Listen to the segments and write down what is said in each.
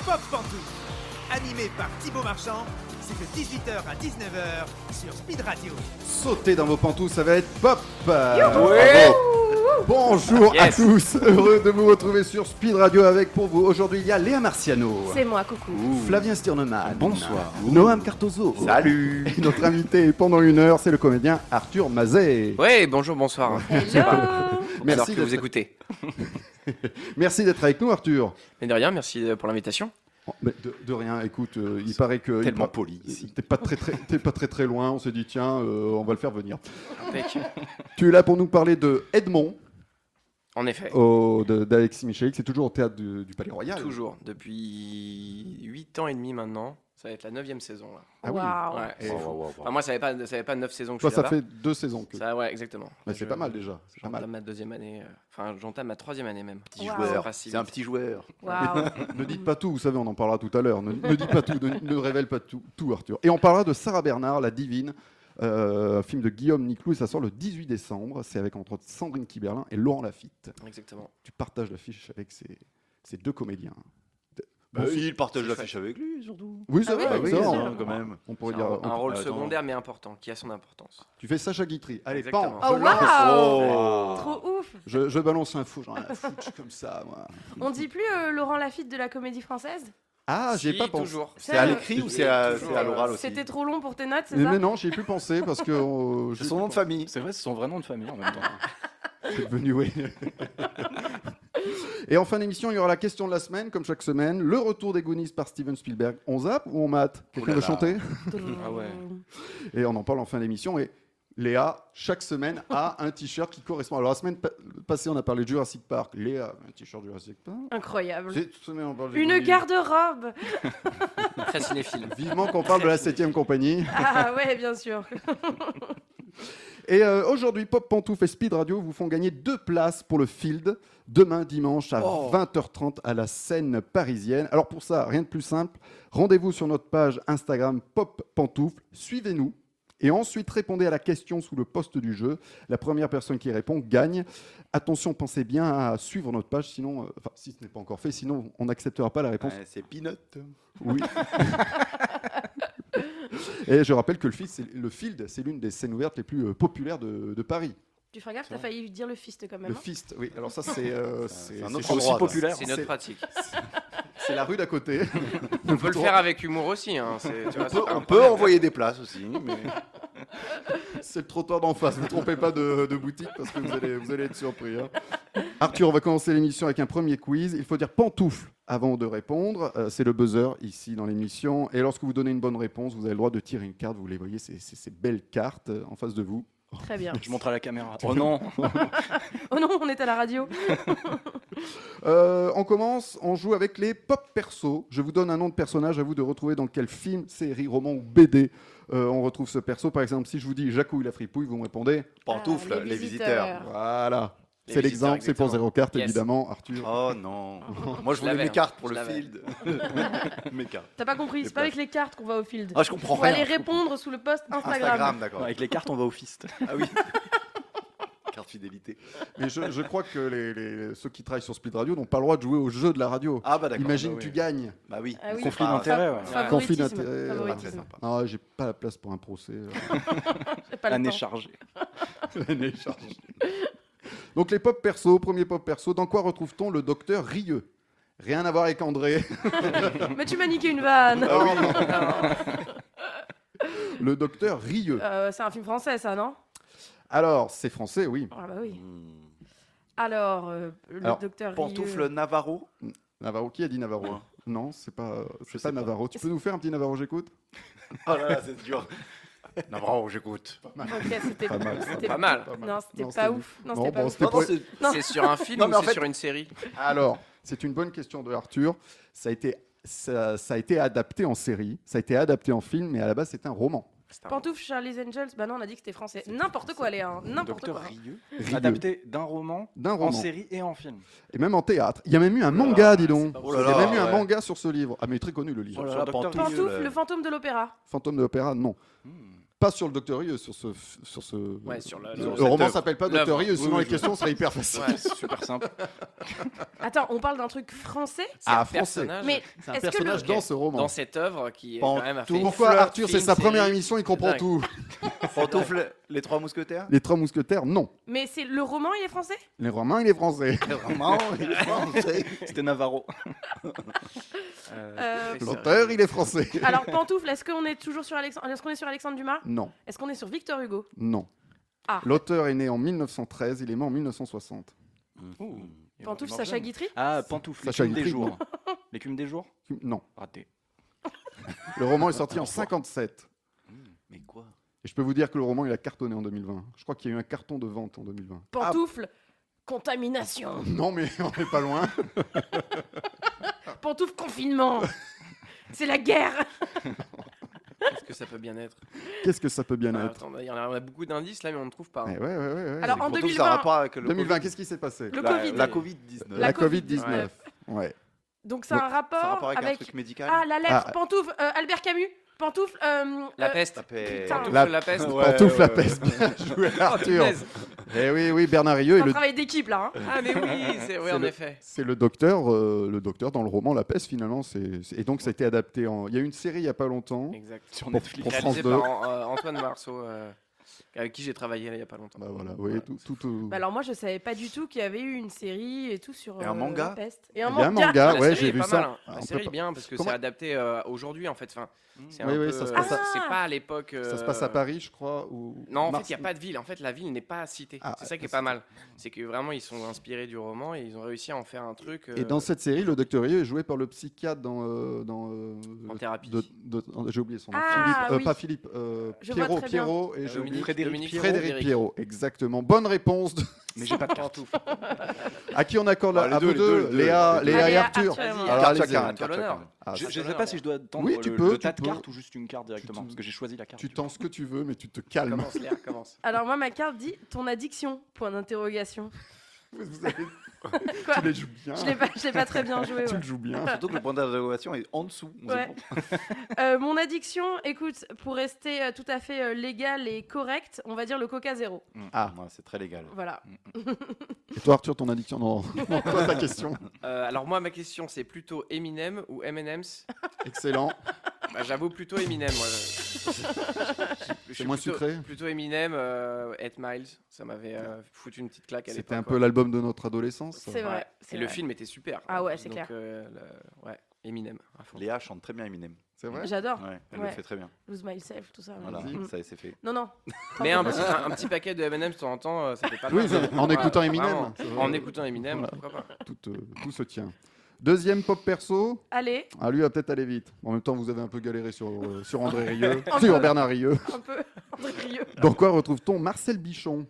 Pop Pantouf. Animé par Thibaut Marchand, c'est de 18h à 19h sur Speed Radio. Sautez dans vos pantoufles, ça va être pop. Ouais. Bonjour à Yes. tous, heureux de vous retrouver sur Speed Radio avec pour vous. Aujourd'hui, il y a Léa Marciano, C'est moi, coucou. Flavien Stirneman, Bonsoir. Noam Cartozo. Salut. Et notre invité pendant une heure, c'est le comédien Arthur Mazet. Ouais, bonjour, bonsoir. Hello. Merci que d'être- vous écoutez. Merci d'être avec nous, Arthur. Mais de rien, merci pour l'invitation. Oh, mais de rien, écoute, il paraît que... Tellement poli ici. T'es pas très loin, on s'est dit tiens, on va le faire venir. Impec. Tu es là pour nous parler de Edmond, En effet, d'Alexis Michalik, c'est toujours au théâtre du Palais Royal. toujours, depuis 8 ans et demi maintenant. Ça va être la 9e saison. Là. Ah oui. Waouh. Ouais. Et Enfin, moi, ça n'avait pas 9 saisons que toi, je ça suis là-bas. fait 2 saisons que... Ça, ouais, exactement. Mais c'est pas mal déjà, c'est pas mal. J'entame ma 2e année, j'entame ma 3e année même. Petit Ça joueur. passe si C'est un vite. petit joueur. Waouh. Ne dites pas tout, vous savez, on en parlera tout à l'heure. Ne dites pas tout, ne révèle pas tout, Arthur. Et on parlera de Sarah Bernard, La Divine, un film de Guillaume Niclou, et ça sort le 18 décembre. C'est avec entre autres Sandrine Kiberlin et Laurent Lafitte. Exactement. Tu partages l'affiche avec ces deux comédiens. Il partage l'affiche avec lui, surtout. Oui, c'est Ah vrai, oui, c'est bien vrai, sûr. quand même. On pourrait C'est dire. un rôle attends. secondaire mais important, qui a son importance. Tu fais Sacha Guitry. Allez, Exactement. pan. Oh waouh. Oh. Trop ouf. Je balance un fou, j'en ai rien à foutre, je suis comme ça, moi. On dit plus Laurent Lafitte de la Comédie Française. Ah, j'ai Si, pas pensé. toujours. C'est à l'écrit ou c'est à Toujours, l'oral aussi? C'était trop long pour tes notes, c'est Mais ça non, j'y ai plus pensé parce que C'est son nom de famille. C'est vrai, c'est son vrai nom de famille en même temps. c'est devenu, oui. Et en fin d'émission, il y aura la question de la semaine, comme chaque semaine. Le retour des Goonies par Steven Spielberg. On zappe ou on mate? Quelqu'un Oh là veut là. chanter? Ah ouais. Et on en parle en fin d'émission. Et Léa, chaque semaine, a un t-shirt qui correspond. Alors, la semaine passée, on a parlé de Jurassic Park. Léa, un t-shirt Jurassic Park. Incroyable. Cette semaine, on parle des Une Goonies. garde-robe. Très cinéphile. Vivement qu'on parle de la 7ème compagnie. Ah ouais, bien sûr. Et aujourd'hui, Pop Pantouf et Speed Radio vous font gagner 2 places pour le Field, demain dimanche à 20h30 à la scène parisienne. Alors pour ça, rien de plus simple, rendez-vous sur notre page Instagram Pop Pantoufle, suivez-nous et ensuite répondez à la question sous le post du jeu. La première personne qui répond gagne. Attention, pensez bien à suivre notre page, sinon, si ce n'est pas encore fait, sinon on n'acceptera pas la réponse. Ouais, c'est Peanut. Oui. Et je rappelle que le Field, c'est l'une des scènes ouvertes les plus populaires de Paris. Tu feras gaffe, t'as failli dire le fist quand même. Le hein. Fist, oui. Alors ça, c'est un autre C'est aussi endroit, ça. populaire. C'est notre C'est- pratique. c'est la rue d'à côté. On peut le faire avec humour aussi. Hein. Tu vois, c'est pas un On peut problème. envoyer des places aussi, mais C'est le trottoir d'en face. Ne vous trompez pas de boutique parce que vous allez être surpris. Hein. Arthur, on va commencer l'émission avec un premier quiz. Il faut dire pantoufle avant de répondre. C'est le buzzer ici dans l'émission. Et lorsque vous donnez une bonne réponse, vous avez le droit de tirer une carte. Vous les voyez, ces belles cartes en face de vous. Très bien. Je montre à la caméra. Oh non. Oh non, on est à la radio. On commence, on joue avec les pop perso. Je vous donne un nom de personnage, à vous de retrouver dans quel film, série, roman ou BD on retrouve ce perso. Par exemple, si je vous dis Jacouille la fripouille, vous me répondez pantoufles, les visiteurs. voilà. Les C'est visiteurs, l'exemple, c'est pour exactement. 0 carte Yes. évidemment, Arthur. Oh non. Moi, je voulais l'avais, mes cartes pour je le l'avais. field. Mes cartes. T'as pas compris, c'est pas avec les cartes qu'on va au field. Ah, je comprends Faut rien. aller répondre sous le post Instagram. Instagram, d'accord. Avec les cartes, on va au fist. Ah oui. Carte fidélité. Mais je crois que ceux qui travaillent sur Speed Radio n'ont pas le droit de jouer au jeu de la radio. Ah bah d'accord. Imagine, bah oui. tu gagnes. Bah oui. Ah oui. Conflit Ah, d'intérêt, ouais. Conflit Favoritisme. d'intérêt, Pas très Favoritisme. sympa. Ah, j'ai pas la place pour un procès. J'ai pas le Année temps. chargée. L'année chargée. Donc les pop perso, premier pop perso, dans quoi retrouve-t-on le docteur Rieux? Rien à voir avec André. Mais tu m'as niqué une vanne. Le docteur Rieux. C'est un film français, ça, non? Alors, c'est français, oui. Ah bah oui. Hmm. Alors, le Alors, docteur Pantoufle Rieux. Navarro. Navarro, qui a dit Navarro? Moi. Non, c'est pas Je sais pas. Navarro. Tu peux nous faire un petit Navarro, j'écoute? Oh là là, c'est dur. Navarro, j'écoute. Ok, c'était Pas mal. c'était- Pas mal. Non, c'était Non, pas c'était ouf. Non, Non, c'était pas bon, ouf. c'était Non, pour- non, c'est- Non. C'est sur un film Non, ou mais en c'est fait- sur une série? Alors, c'est une bonne question de Arthur. Ça a été adapté en série, ça a été adapté en film, mais à la base, c'était un roman. Pantoufle, Charlie's Angels. Bah non, on a dit que c'était français. N'importe quoi, Léa. N'importe Docteur quoi. Rieux. Rieux. Adapté d'un roman, D'un en roman. série et en film. Et même en théâtre. Il y a même eu un manga, dis donc. Oh là Il y a là, même eu un ouais. manga sur ce livre. Ah, mais il est très connu, le livre. Oh là Sur là, Docteur Pantoufle. Pantoufle, le fantôme de l'opéra. Fantôme de l'opéra, non. Pas sur le Docteur Rieux, sur ce. Ouais, sur le- Le sur roman cette s'appelle pas l'œuvre. Docteur Rieux, sinon Oui, les je- questions seraient hyper faciles. Ouais. C'est super simple. Attends, on parle d'un truc français C'est un français. personnage Mais C'est un est-ce que personnage le- dans ce roman. dans cette œuvre qui est Pantouf. quand même a fait Pourquoi flop, Arthur, c'est film, sa première série. émission, il comprend dingue. tout. Pantoufle, les trois mousquetaires. Les Trois Mousquetaires, non. Mais c'est le roman, il est français Les Romains, il est français. Vraiment, il est français. C'était Navarro. Euh, L'auteur, il est français. Alors Pantoufle, est-ce qu'on est toujours sur Alexandre Est-ce qu'on est sur Alexandre Dumas Non, Est-ce qu'on est sur Victor Hugo non. Ah. L'auteur est né en 1913, il est mort en 1960. Pantoufle, Sacha Guitry Ah, Pantoufle, Sacha l'écume des Guitry, jours. L'écume des jours Non. Raté. Le roman est sorti en 57. Mais quoi? Et je peux vous dire que le roman, il a cartonné en 2020. Je crois qu'il y a eu un carton de vente en 2020. Pantoufle, contamination. Non, mais on n'est pas loin. Pantoufle, confinement. C'est la guerre. Qu'est-ce que ça peut bien être Qu'est-ce que ça peut bien Ah, être attends, on a beaucoup d'indices là, mais on ne trouve pas. Eh ouais, ouais, ouais. Alors, en Pantoufle, 2020, ça a rapport avec le 2020, Covid. qu'est-ce qui s'est passé Le La- Covid. La Covid-19. La Covid-19. Ouais. Donc c'est un Ça a rapport rapport avec un avec... truc médical. Ah, la lettre, Ah. Pantoufle, Albert Camus, Pantoufle... La peste. Ça fait- Putain. Pantoufle, La- la peste. Ouais, Pantoufle la ouais, peste. Bien joué, Arthur. Punaise. Eh oui, oui, Bernard Rieux C'est est un le, travail d'équipe là. Hein. Ah mais oui, c'est oui, C'est en le- effet. c'est le docteur dans le roman La Peste finalement. Et donc ça a été adapté en. Il y a eu une série il y a pas longtemps. Exact. Sur Pour- Netflix. pour Réalisé France 2. par Antoine Marceau, avec qui j'ai travaillé là, il n'y a pas longtemps. Bah voilà, oui, Ouais. tout. Bah alors moi je savais pas du tout qu'il y avait eu une série et tout sur Et un manga la peste. Et un Il y a un manga. manga, La ouais, série j'ai est vu pas ça. mal, hein. Ah, La on série peut est bien parce que Comment- c'est adapté aujourd'hui en fait. Enfin, c'est un Oui, oui, peu, ça se passe à- c'est pas à l'époque. Ça se passe à Paris, je crois. Ou Non, en fait, Mars- il n'y a pas de ville. En fait, la ville n'est pas citée. Ah, c'est ça qui est pas pas mal. C'est que vraiment, ils sont inspirés du roman et ils ont réussi à en faire un truc. Et dans cette série, le docteur Rieux est joué par le psychiatre En thérapie. J'ai oublié son nom. Ah, Philippe, oui. pas Philippe. Je vois très bien. Pierrot et j'ai oublié. Frédéric Frédéric Pierrot, exactement. Bonne réponse. Mais j'ai pas de carte. Pantoufle. À qui on accorde Ah, à les vous deux, deux, Léa, les deux. Léa et Allez, Arthur. Arthur et moi. Alors, Carte allez-y. chacun, Arthur carte l'honneur. chacun. Ah, Je ça ne sais pas si je dois tendre Oui, tu le peux, tas tu de peux. cartes ou juste une carte directement, parce que j'ai choisi la carte. Tu tends ce que tu veux, mais tu te calmes. Commence, Léa, commence. Alors moi ma carte dit ton addiction, point d'interrogation. Vous avez- Quoi tu les joues bien. Je l'ai pas très bien joué. Tu ouais. le joues bien. Surtout que le point d'interrogation est en dessous. On Ouais. sait pas. Mon addiction, écoute, pour rester tout à fait légal et correct, on va dire le Coca Zéro. Ah. Ouais, c'est très légal. Voilà. Et toi, Arthur, ton addiction Non, non, toi, ta question. Alors moi, ma question, c'est plutôt Eminem ou M&M's. Excellent. Bah, j'avoue plutôt Eminem. Moi. C'est moins sucré. Plutôt Eminem, 8 Miles. Ça m'avait foutu une petite claque à l'époque. C'était un quoi. peu l'album de notre adolescence. C'est vrai. Ouais. c'est Et le vrai. film était super. Ah ouais, c'est Donc, clair. Ouais, Eminem. À fond. Léa chante très bien Eminem. C'est vrai J'adore. Ouais, elle Ouais. le fait très bien. Lose myself, tout ça. ouais. Voilà, Mm. ça c'est fait. Non, non. Mais un petit paquet de M&M's de temps en temps, ça fait pas de Oui, mal. en Ouais, écoutant Eminem. vraiment. C'est vrai. En écoutant Eminem, Voilà. pourquoi pas. Tout se tient. Deuxième pop perso. Allez, Ah, lui va peut-être aller vite. En même temps, vous avez un peu galéré sur André Rieu. Un Sur peu. Bernard Rieu. un peu. André Rieu. Dans quoi retrouve-t-on Marcel Bichon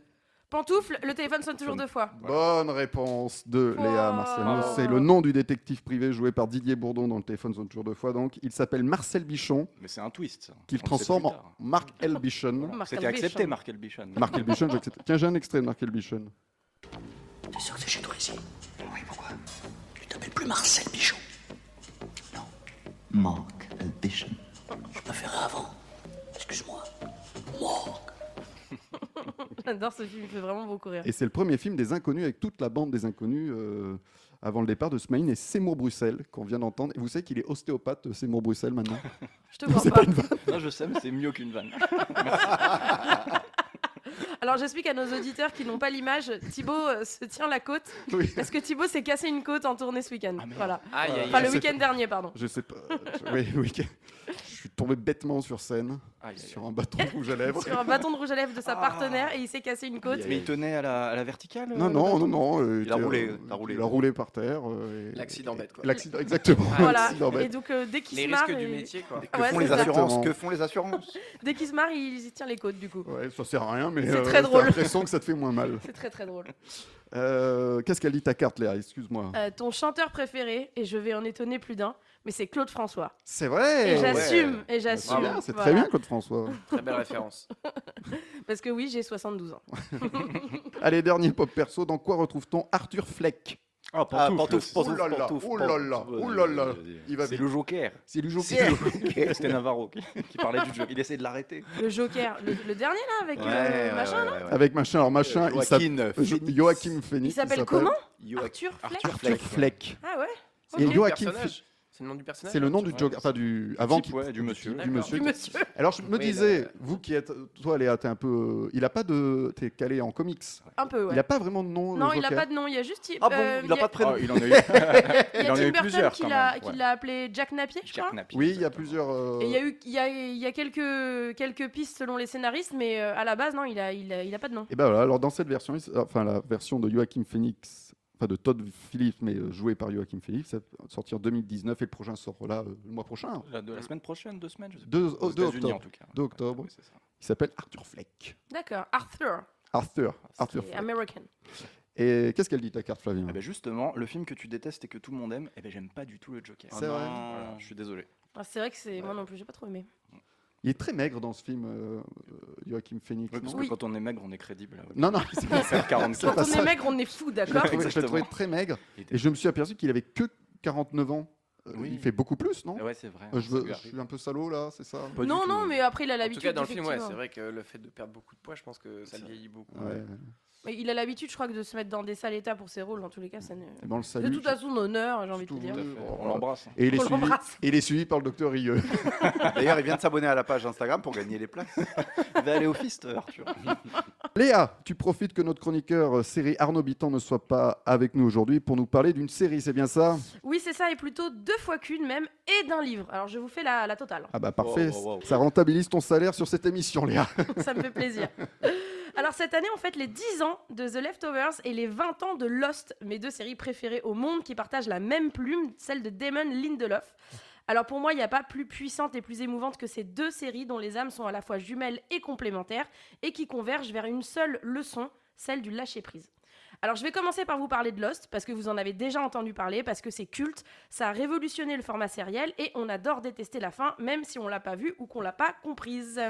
Pantoufle, le téléphone sonne toujours deux fois. Bonne réponse de Léa Marcel. Bravo. C'est le nom du détective privé joué par Didier Bourdon dans Le téléphone sonne toujours deux fois. Donc, il s'appelle Marcel Bichon, Mais c'est un twist, ça. qu'il On le sait transforme plus en tard. Marc Elbichon. Marc C'était Elbichon. accepté, Marc Elbichon. Marc Elbichon, j'accepte. Tiens, j'ai un extrait de Marc Elbichon. T'es sûr que c'est chez toi ici? Oui, pourquoi? Tu t'appelles plus Marcel Bichon? Non. Marc Bichon. Je préférais avant. Excuse-moi. Marc. J'adore ce film, il fait vraiment beaucoup rire. Et c'est le premier film des Inconnus avec toute la bande des Inconnus avant le départ de Smaïn et Seymour Bruxelles qu'on vient d'entendre. Et vous savez qu'il est ostéopathe, Seymour Bruxelles, maintenant. Je te crois C'est pas. pas une vanne. Non, je sais, mais c'est mieux qu'une vanne. Alors j'explique à nos auditeurs qui n'ont pas l'image, Thibaut se tient la côte Oui. parce que Thibaut s'est cassé une côte en tournée ce week-end. Voilà. Aïe, aïe, Enfin aïe. le sais week-end dernier, pardon. Je sais pas. Oui, oui. Je suis tombé bêtement sur scène, Aïe, aïe, sur un bâton de rouge à lèvres. Sur un bâton de rouge à lèvres de sa partenaire et il s'est cassé une côte. Mais il tenait à la verticale Non, non, non, non. Il a roulé, Il a roulé par terre. L'accident bête, quoi. L'accident, exactement. Voilà. L'accident Et bête. donc dès qu'il Les se marre, risques du il- métier, quoi. Que Ouais, font c'est les ça. assurances? Exactement. Que font les assurances? Dès qu'il se marre, il y tient les côtes du coup. Ouais, ça sert à rien, mais C'est très drôle. t'as l'impression que ça te fait moins mal. C'est très très drôle. Qu'est-ce qu'elle dit ta carte, Léa Excuse-moi. Ton chanteur préféré, et je vais en étonner plus d'un, mais c'est Claude François. C'est vrai. Et j'assume, et C'est j'assume. bien, c'est Voilà. très bien, Claude François. Très belle référence. Parce que oui, j'ai 72 ans. Allez, dernier pop perso. Dans quoi retrouve-t-on Arthur Fleck Ah, Pantouf, Ouh là là, ouh là là, ouh là là. Il va C'est vite. le Joker. C'est du Joker. C'était Navarro qui parlait du Joker. Il essaie de l'arrêter. Le Joker, le dernier là, avec machin là. Avec machin, alors machin, il s'appelle Joachim Phoenix. Il s'appelle comment Joachim. Arthur Fleck. Arthur Fleck. Ah ouais. Et C'est le Joachim personnage. C'est le nom du personnage. C'est le nom du Ouais. Joker, enfin du avant Type, ouais, du monsieur. du D'accord. monsieur. Du monsieur. Alors je me Oui, disais, là, vous qui êtes, toi Léa, t'es un peu, il a pas de, t'es calé en comics. Un peu, ouais. Il a pas vraiment de nom. Non, le il a Joker. pas de nom, il y a juste. Ah bon, il a pas de prénom. Ah, il en a eu. Il y a il en a Tim eu Burton plusieurs, qui quand l'a même, ouais. appelé Jack Napier, je crois. Jack Napier. Oui, il y a plusieurs. Et il y a quelques pistes selon les scénaristes, mais à la base, non, il a pas de nom. Et ben voilà. Alors dans cette version, enfin la version de Joachim Phoenix, enfin de Todd Phillips, mais joué par Joachim Phillips, ça va sortir en 2019 et le prochain sort là le mois prochain. De la semaine prochaine, 2 semaines, je sais pas. 2 Aux États-Unis, octobre. en tout cas. 2 octobre. Ouais, c'est ça. Il s'appelle Arthur Fleck. D'accord, Arthur. Arthur C'est Fleck. American. Et qu'est-ce qu'elle dit ta carte, Flavien? Eh ben justement, le film que tu détestes et que tout le monde aime, eh ben j'aime pas du tout le Joker. C'est vrai. Voilà, je suis désolé. Ah, c'est vrai que c'est moi non plus, j'ai pas trop aimé. Il est très maigre dans ce film, Joachim Phoenix. Oui, parce non que quand on est maigre, on est crédible. Non, non, c'est pas ça. 40 Quand pas on ça. est maigre, on est fou, d'accord Je l'ai trouvé Exactement. très maigre. Il était- Et je me suis aperçu qu'il avait que 49 ans. Oui. Il fait beaucoup plus, non? Ouais, c'est vrai. Je, ça lui je arrive. suis un peu salaud là, c'est ça? Pas du Non, tout. non, mais après, il a En tout l'habitude. cas, dans le film, ouais, effectivement. c'est vrai que le fait de perdre beaucoup de poids, je pense que ça le vieillit beaucoup. Ouais. Mais il a l'habitude, je crois, que de se mettre dans des sales états pour ses rôles. Dans tous les cas, ça ne. Et bon, le De salut. toute façon, honneur, j'ai envie de te Tout dire. Tout à Oui, fait. bon, On l'embrasse. Et il est On suivi, l'embrasse. et il est suivi par le docteur Rieux. D'ailleurs, il vient de s'abonner à la page Instagram pour gagner les places. Va aller au fist, Arthur. Léa, tu profites que notre chroniqueur série Arnaud Bitan ne soit pas avec nous aujourd'hui pour nous parler d'une série, c'est bien ça? Oui, c'est ça, et plutôt 2 fois qu'une même, et d'un livre. Alors, je vous fais la totale. Ah bah parfait, Wow. ça rentabilise ton salaire sur cette émission, Léa. Ça me fait plaisir. Alors cette année, on fête les 10 ans de The Leftovers et les 20 ans de Lost, mes 2 séries préférées au monde qui partagent la même plume, celle de Damon Lindelof. Alors pour moi, il n'y a pas plus puissante et plus émouvante que ces 2 séries dont les âmes sont à la fois jumelles et complémentaires et qui convergent vers une seule leçon, celle du lâcher-prise. Alors je vais commencer par vous parler de Lost, parce que vous en avez déjà entendu parler, parce que c'est culte, ça a révolutionné le format sériel et on adore détester la fin, même si on l'a pas vue ou qu'on l'a pas comprise.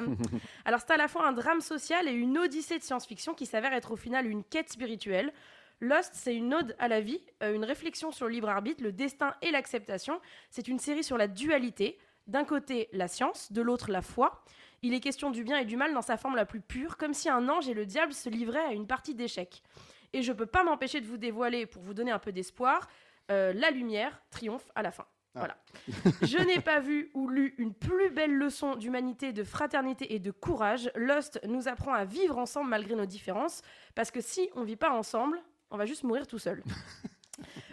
Alors c'est à la fois un drame social et une odyssée de science-fiction qui s'avère être au final une quête spirituelle. Lost, c'est une ode à la vie, une réflexion sur le libre arbitre, le destin et l'acceptation. C'est une série sur la dualité, d'un côté la science, de l'autre la foi. Il est question du bien et du mal dans sa forme la plus pure, comme si un ange et le diable se livraient à une partie d'échecs. Et je peux pas m'empêcher de vous dévoiler, pour vous donner un peu d'espoir, la lumière triomphe à la fin. Voilà. Je n'ai pas vu ou lu une plus belle leçon d'humanité, de fraternité et de courage. Lost nous apprend à vivre ensemble malgré nos différences, parce que si on vit pas ensemble, on va juste mourir tout seul.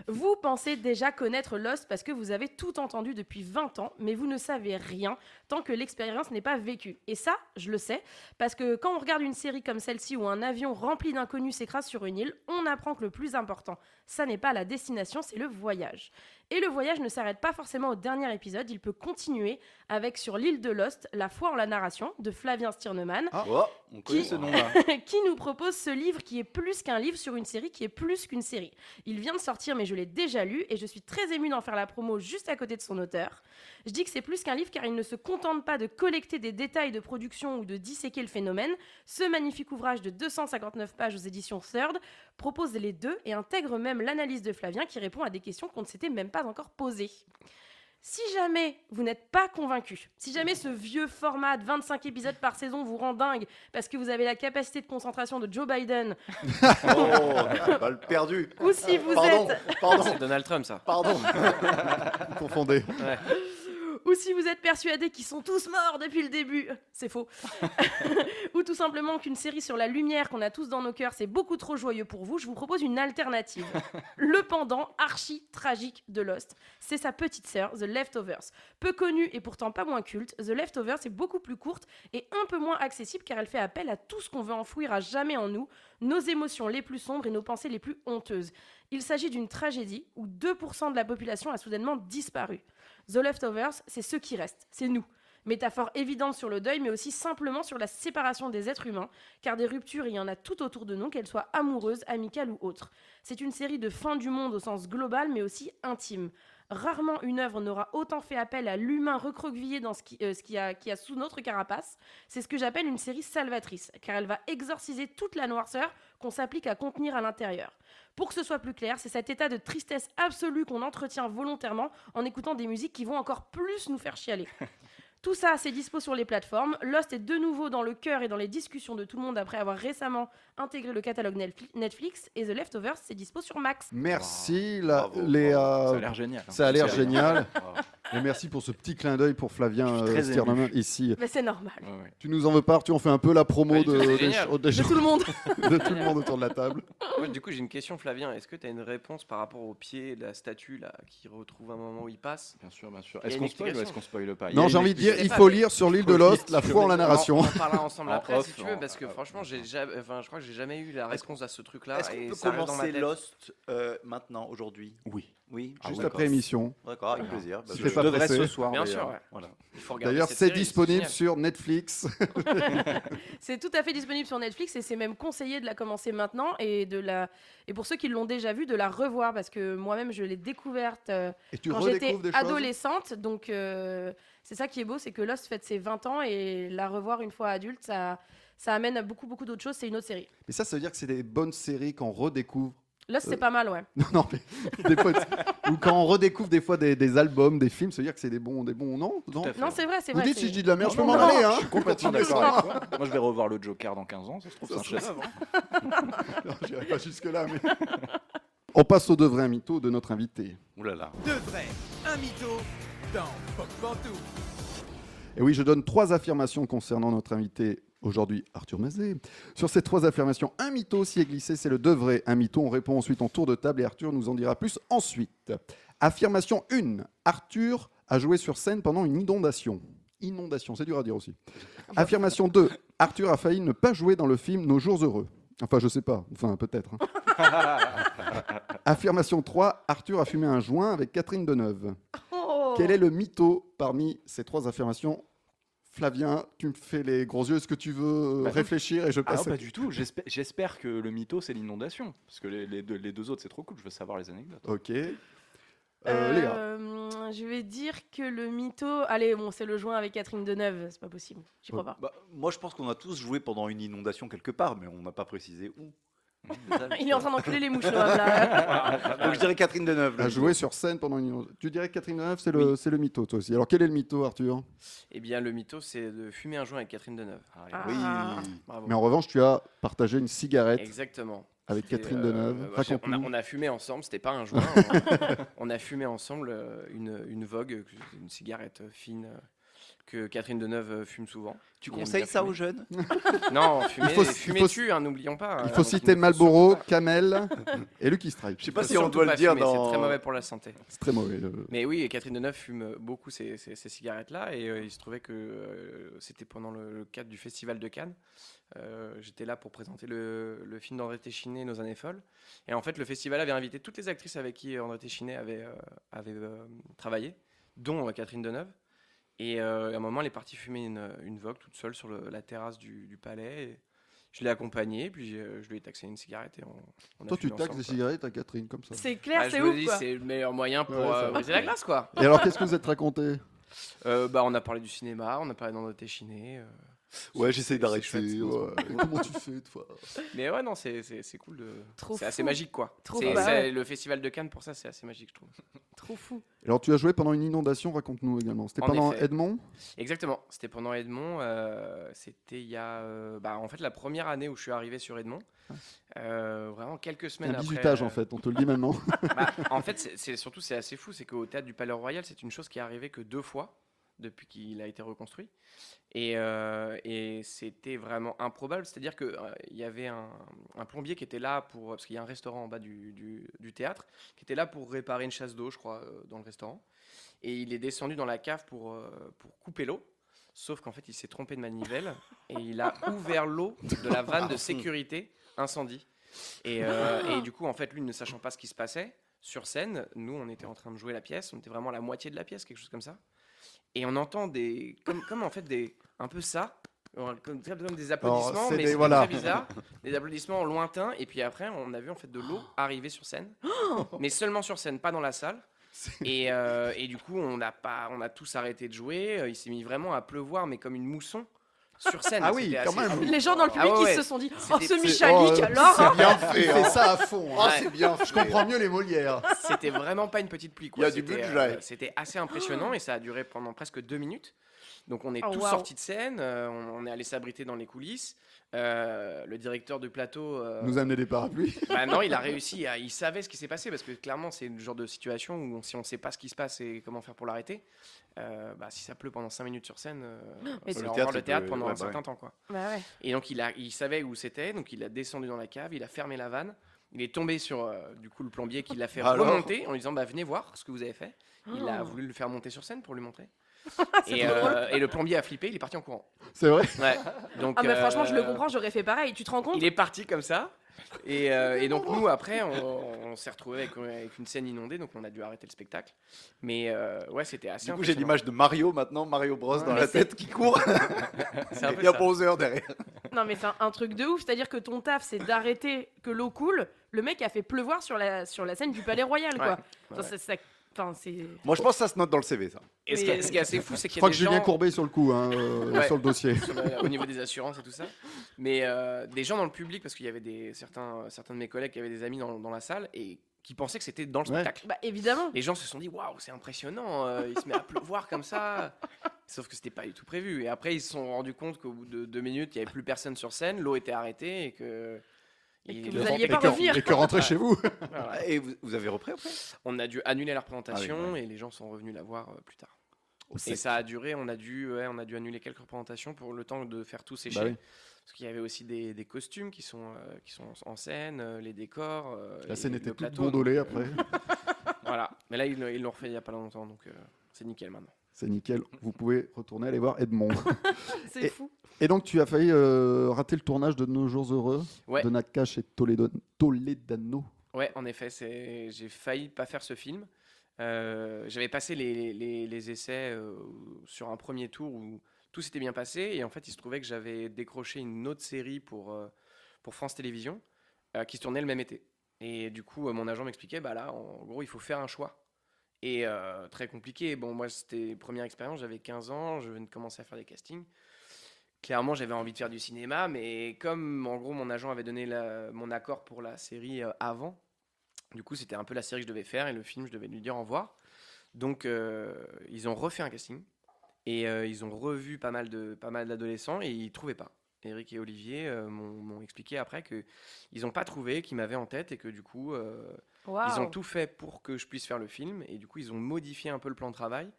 Vous pensez déjà connaître Lost parce que vous avez tout entendu depuis 20 ans, mais vous ne savez rien tant que l'expérience n'est pas vécue. Et ça, je le sais, parce que quand on regarde une série comme celle-ci où un avion rempli d'inconnus s'écrase sur une île, on apprend que le plus important, ça n'est pas la destination, c'est le voyage. Et le voyage ne s'arrête pas forcément au dernier épisode, il peut continuer avec Sur l'île de Lost, La foi en la narration, de Flavien Stirneman, Oh, on connaît Qui- ce nom-là. qui nous propose ce livre qui est plus qu'un livre sur une série qui est plus qu'une série. Il vient de sortir, mais je l'ai déjà lu et je suis très émue d'en faire la promo juste à côté de son auteur. Je dis que c'est plus qu'un livre car il ne se contente pas de collecter des détails de production ou de disséquer le phénomène. Ce magnifique ouvrage de 259 pages aux éditions Third propose les deux et intègre même l'analyse de Flavien qui répond à des questions qu'on ne s'était même pas encore posées. Si jamais vous n'êtes pas convaincu, si jamais ce vieux format de 25 épisodes par saison vous rend dingue parce que vous avez la capacité de concentration de Joe Biden, Oh, balle perdue. ou si vous Pardon, êtes pardon, C'est Donald Trump, ça. pardon. Vous confondez. Ouais. ou si vous êtes persuadé qu'ils sont tous morts depuis le début, c'est faux. Ou tout simplement qu'une série sur la lumière qu'on a tous dans nos cœurs, c'est beaucoup trop joyeux pour vous, je vous propose une alternative. Le pendant archi tragique de Lost, c'est sa petite sœur, The Leftovers. Peu connue et pourtant pas moins culte, The Leftovers est beaucoup plus courte et un peu moins accessible car elle fait appel à tout ce qu'on veut enfouir à jamais en nous, nos émotions les plus sombres et nos pensées les plus honteuses. Il s'agit d'une tragédie où 2% de la population a soudainement disparu. The Leftovers, c'est ceux qui restent, c'est nous. Métaphore évidente sur le deuil, mais aussi simplement sur la séparation des êtres humains, car des ruptures, il y en a tout autour de nous, qu'elles soient amoureuses, amicales ou autres. C'est une série de fin du monde au sens global, mais aussi intime. Rarement une œuvre n'aura autant fait appel à l'humain recroquevillé dans ce qui a sous notre carapace. C'est ce que j'appelle une série salvatrice, car elle va exorciser toute la noirceur qu'on s'applique à contenir à l'intérieur. Pour que ce soit plus clair, c'est cet état de tristesse absolue qu'on entretient volontairement en écoutant des musiques qui vont encore plus nous faire chialer. Tout ça, c'est dispo sur les plateformes. Lost est de nouveau dans le cœur et dans les discussions de tout le monde après avoir récemment intégré le catalogue Netflix. Et The Leftovers, c'est dispo sur Max. Merci, Bravo, Léa. Ça a l'air génial. Ça a l'air C'est génial. Bravo. Et merci pour ce petit clin d'œil pour Flavien Je suis très Stirnemann ému. ici. Mais c'est normal. Ouais, ouais. Tu nous en veux pas, tu en fais un peu la promo Pas du tout, c'est des génial. des De tout le monde. de tout le monde autour de la table. Moi, du coup, j'ai une question, Flavien. Est-ce que tu as une réponse par rapport au pied de la statue là, qui retrouve un moment où il passe? Bien sûr, bien sûr. Il y a Est-ce une qu'on spoil ou explication. est-ce qu'on spoile pas? Non, j'ai envie de dire, Je il sais faut pas, lire sur l'île de faut Lost lire la foi en la narration. On en parlera ensemble En après off, si tu veux, en- parce que franchement, je crois que j'ai jamais eu la réponse à ce truc-là. Est-ce qu'on et peut ça reste dans ma commencer tête. Lost maintenant, aujourd'hui? Oui. Oui, Juste d'accord. après émission. D'accord, avec plaisir. Bah, Si je- t'es Je pas devrais pressé. ce soir. Bien d'ailleurs. sûr, ouais. Voilà. Il faut regarder D'ailleurs, cette c'est série, disponible génial. sur Netflix. C'est tout à fait disponible sur Netflix et c'est même conseillé de la commencer maintenant et pour ceux qui l'ont déjà vue, de la revoir parce que moi-même je l'ai découverte Et tu quand j'étais redécouvres des choses. adolescente. Donc c'est ça qui est beau, c'est que Lost fête ses 20 ans et la revoir une fois adulte, ça amène à beaucoup d'autres choses. C'est une autre série. Mais ça veut dire que c'est des bonnes séries qu'on redécouvre. Lost, c'est pas mal, ouais. Non, mais des fois, ou quand on redécouvre des fois des albums, des films, ça veut dire que c'est des bons, non, non. à fait. Non, c'est vrai, c'est Vous vrai. dites c'est- si je dis de la merde, je peux Non, m'en aller, hein. Je suis complètement d'accord avec toi. Moi, je vais revoir le Joker dans 15 ans. Ça se trouve, c'est un chef. Non, j'irai pas jusque là, mais. On passe au de vrai, un mytho de notre invité. Ouh là là. De vrai, un mytho dans Pop Pantouf. Et oui, je donne 3 affirmations concernant notre invité aujourd'hui, Arthur Mazet. Sur ces 3 affirmations, un mytho s'y est glissé, c'est le de vrai, un mytho. On répond ensuite en tour de table et Arthur nous en dira plus ensuite. Affirmation 1. Arthur a joué sur scène pendant une inondation. Inondation, c'est dur à dire aussi. Affirmation 2. Arthur a failli ne pas jouer dans le film Nos jours heureux. Enfin, je sais pas. Enfin, peut-être. hein. Affirmation 3. Arthur a fumé un joint avec Catherine Deneuve. Oh. Quel est le mytho parmi ces 3 affirmations? Flavien, tu me fais les gros yeux. Est-ce que tu veux Bah, réfléchir et je Ah passe non, pas du tout. J'espère que le mytho, c'est l'inondation. Parce que les deux autres, c'est trop cool. Je veux savoir les anecdotes. Ok. Léa. Je vais dire que le mytho. Allez, bon, c'est le joint avec Catherine Deneuve, c'est pas possible. J'y crois pas. Bah, moi, je pense qu'on a tous joué pendant une inondation quelque part, mais on n'a pas précisé où. Il est en train d'enculer les mouches, là. là. Donc je dirais Catherine Deneuve. A joué sur scène pendant une inondation. Tu dirais que Catherine Deneuve, c'est le mytho, toi aussi. Alors, quel est le mytho, Arthur? Eh bien, le mytho, c'est de fumer un joint avec Catherine Deneuve. Ah. Oui. Bravo. Mais en revanche, tu as partagé une cigarette Exactement. avec C'était, Catherine Deneuve. Raconte-nous. on a fumé ensemble, c'était pas un joint. On a fumé ensemble une Vogue, une cigarette fine que Catherine Deneuve fume souvent. Tu Il aime conseilles bien ça fumer. aux jeunes? Non, fumer, Il faut- fumer il faut- dessus, hein, n'oublions pas. Il faut Donc, citer ne faut Marlboro, surtout pas- Camel et Lucky Strike. Je sais pas faut si on surtout doit pas le dire fumer, dans. C'est très mauvais pour la santé. C'est très mauvais. Mais oui, et Catherine Deneuve fume beaucoup ces cigarettes-là. Et il se trouvait que c'était pendant le cadre du Festival de Cannes. J'étais là pour présenter le film d'André Téchiné, Nos années folles. Et en fait, le festival avait invité toutes les actrices avec qui André Téchiné avait travaillé, dont Catherine Deneuve. Et à un moment, elle est partie fumer une Vogue toute seule sur la terrasse du palais. Et je l'ai accompagnée, puis je lui ai taxé une cigarette. Et on a Toi, tu fumé taxes ensemble, des quoi. cigarettes à Catherine, comme ça. C'est clair, Bah, c'est je me ouf, dis, quoi. c'est le meilleur moyen pour Ouais, ça va. briser la glace, quoi. Et alors, qu'est-ce que vous êtes raconté? On a parlé du cinéma, on a parlé d'André Téchiné. Ouais, j'essaie c'est d'arrêter. chouette. Ouais, Comment tu fais, toi? Mais ouais, non, c'est cool de. Trop C'est assez fou. magique, quoi. Trop C'est fou. Bah ouais. le festival de Cannes, pour ça, c'est assez magique, je trouve. Trop fou. Alors, tu as joué pendant une inondation, raconte-nous également. C'était En pendant effet. Edmond? Exactement, c'était pendant Edmond. C'était il y a. En fait, la première année où je suis arrivé sur Edmond. Vraiment quelques C'est semaines un après. bizutage, en fait, on te le dit maintenant. En fait, c'est assez fou, c'est qu'au théâtre du Palais Royal, c'est une chose qui est arrivée que 2 fois depuis qu'il a été reconstruit. Et c'était vraiment improbable. C'est-à-dire qu'il y avait un plombier qui était là parce qu'il y a un restaurant en bas du théâtre, qui était là pour réparer une chasse d'eau, je crois, dans le restaurant. Et il est descendu dans la cave pour couper l'eau. Sauf qu'en fait, il s'est trompé de manivelle et il a ouvert l'eau de la vanne de sécurité incendie. Et du coup, en fait, lui, ne sachant pas ce qui se passait, sur scène, nous, on était en train de jouer la pièce. On était vraiment à la moitié de la pièce, quelque chose comme ça. et on entend comme en fait un peu ça. Comme des applaudissements, c'est mais des- c'était voilà. très bizarre. Des applaudissements lointains. Et puis après, on a vu en fait de l'eau arriver sur scène, mais seulement sur scène, pas dans la salle. Et du coup, on a tous arrêté de jouer. Il s'est mis vraiment à pleuvoir, mais comme une mousson sur scène. Ah oui, C'était quand assez même. fou. Les gens dans le public, Ah ouais, ils se sont dit « Oh, C'était- ce c'est- Michalik, alors C'est bien Il fait. fait hein. ça à fond. Ah, hein. c'est bien fait. Je comprends mieux les Molières. C'était vraiment pas une petite pluie. Quoi. Il y a du C'était, budget. C'était assez impressionnant et ça a duré pendant presque 2 minutes. Donc on est Oh, tous waouh. sortis de scène, on est allé s'abriter dans les coulisses. Le directeur de plateau, Nous amener des parapluies. bah non, il a réussi, il savait ce qui s'est passé parce que clairement c'est le genre de situation où si on sait pas ce qui se passe et comment faire pour l'arrêter, bah, si ça pleut pendant 5 minutes sur scène, mais c'est le au théâtre, revoir le il théâtre peut- pendant ouais, un bah certain ouais. temps quoi. Bah ouais. Et donc il savait où c'était, donc il a descendu dans la cave, il a fermé la vanne, il est tombé sur du coup le plombier qui l'a fait Alors remonter en lui disant bah venez voir ce que vous avez fait. Il a Oh. voulu le faire monter sur scène pour lui montrer. C'est Et, trop drôle. et le plombier a flippé, il est parti en courant. C'est vrai. Ouais. Donc, Ah, mais franchement, je le comprends, j'aurais fait pareil. Tu te rends compte? Il est parti comme ça. Et donc nous après on s'est retrouvé avec une scène inondée, donc on a dû arrêter le spectacle. Mais ouais, c'était assez. Du coup, j'ai impressionnant. l'image de Mario maintenant, Mario Bros dans Ouais, la mais c'est- tête qui court. C'est un peu Il y a ça. Bowser derrière. Non, mais c'est un truc de ouf. C'est-à-dire que ton taf, c'est d'arrêter que l'eau coule. Le mec a fait pleuvoir sur la scène du Palais Royal, quoi. Ouais. Enfin, enfin, c'est... Moi, je pense que ça se note dans le CV, ça. Et ce qui est assez fou, c'est Je qu'il y crois a que des Julien gens Courbet sur le coup, hein, Ouais. sur le dossier. au niveau des assurances et tout ça. Mais des gens dans le public, parce qu'il y avait certains de mes collègues qui avaient des amis dans la salle et qui pensaient que c'était dans le Ouais. spectacle. Bah, évidemment. Les gens se sont dit waouh, c'est impressionnant, il se met à pleuvoir comme ça. Sauf que c'était pas du tout prévu. Et après, ils se sont rendus compte qu'au bout de 2 minutes, il n'y avait plus personne sur scène, l'eau était arrêtée et que. Et que ils- vous alliez Et pas que- revenir. Et que rentrer chez vous. Voilà. Et vous avez repris après On a dû annuler la représentation Ah oui, et les gens sont revenus la voir plus tard. Au Et sec. ça a duré, on a dû annuler quelques représentations pour le temps de faire tout sécher. Bah oui. Parce qu'il y avait aussi des costumes qui sont en scène, les décors. La et scène le était toute plateau, gondolée donc, après. Voilà. Mais là, ils l'ont refait il n'y a pas longtemps, donc c'est nickel maintenant. C'est nickel. Vous pouvez retourner aller voir Edmond. C'est fou. Et donc, tu as failli rater le tournage de Nos Jours Heureux Ouais. de Nakash et Toledano. Ouais, en effet, j'ai failli pas faire ce film. J'avais passé les essais sur un premier tour où tout s'était bien passé et en fait, il se trouvait que j'avais décroché une autre série pour France Télévisions qui se tournait le même été. Et du coup, mon agent m'expliquait, bah là, en gros, il faut faire un choix. Et très compliqué. Bon, moi, c'était première expérience, j'avais 15 ans, je venais de commencer à faire des castings. Clairement, j'avais envie de faire du cinéma, mais comme en gros mon agent avait donné mon accord pour la série avant, du coup c'était un peu la série que je devais faire et le film je devais lui dire au revoir. Donc ils ont refait un casting et ils ont revu pas mal d'adolescents et ils trouvaient pas. Eric et Olivier m'ont expliqué après qu'ils n'ont pas trouvé, qu'ils m'avaient en tête et que du coup Waouh. ils ont tout fait pour que je puisse faire le film et du coup ils ont modifié un peu le plan de travail.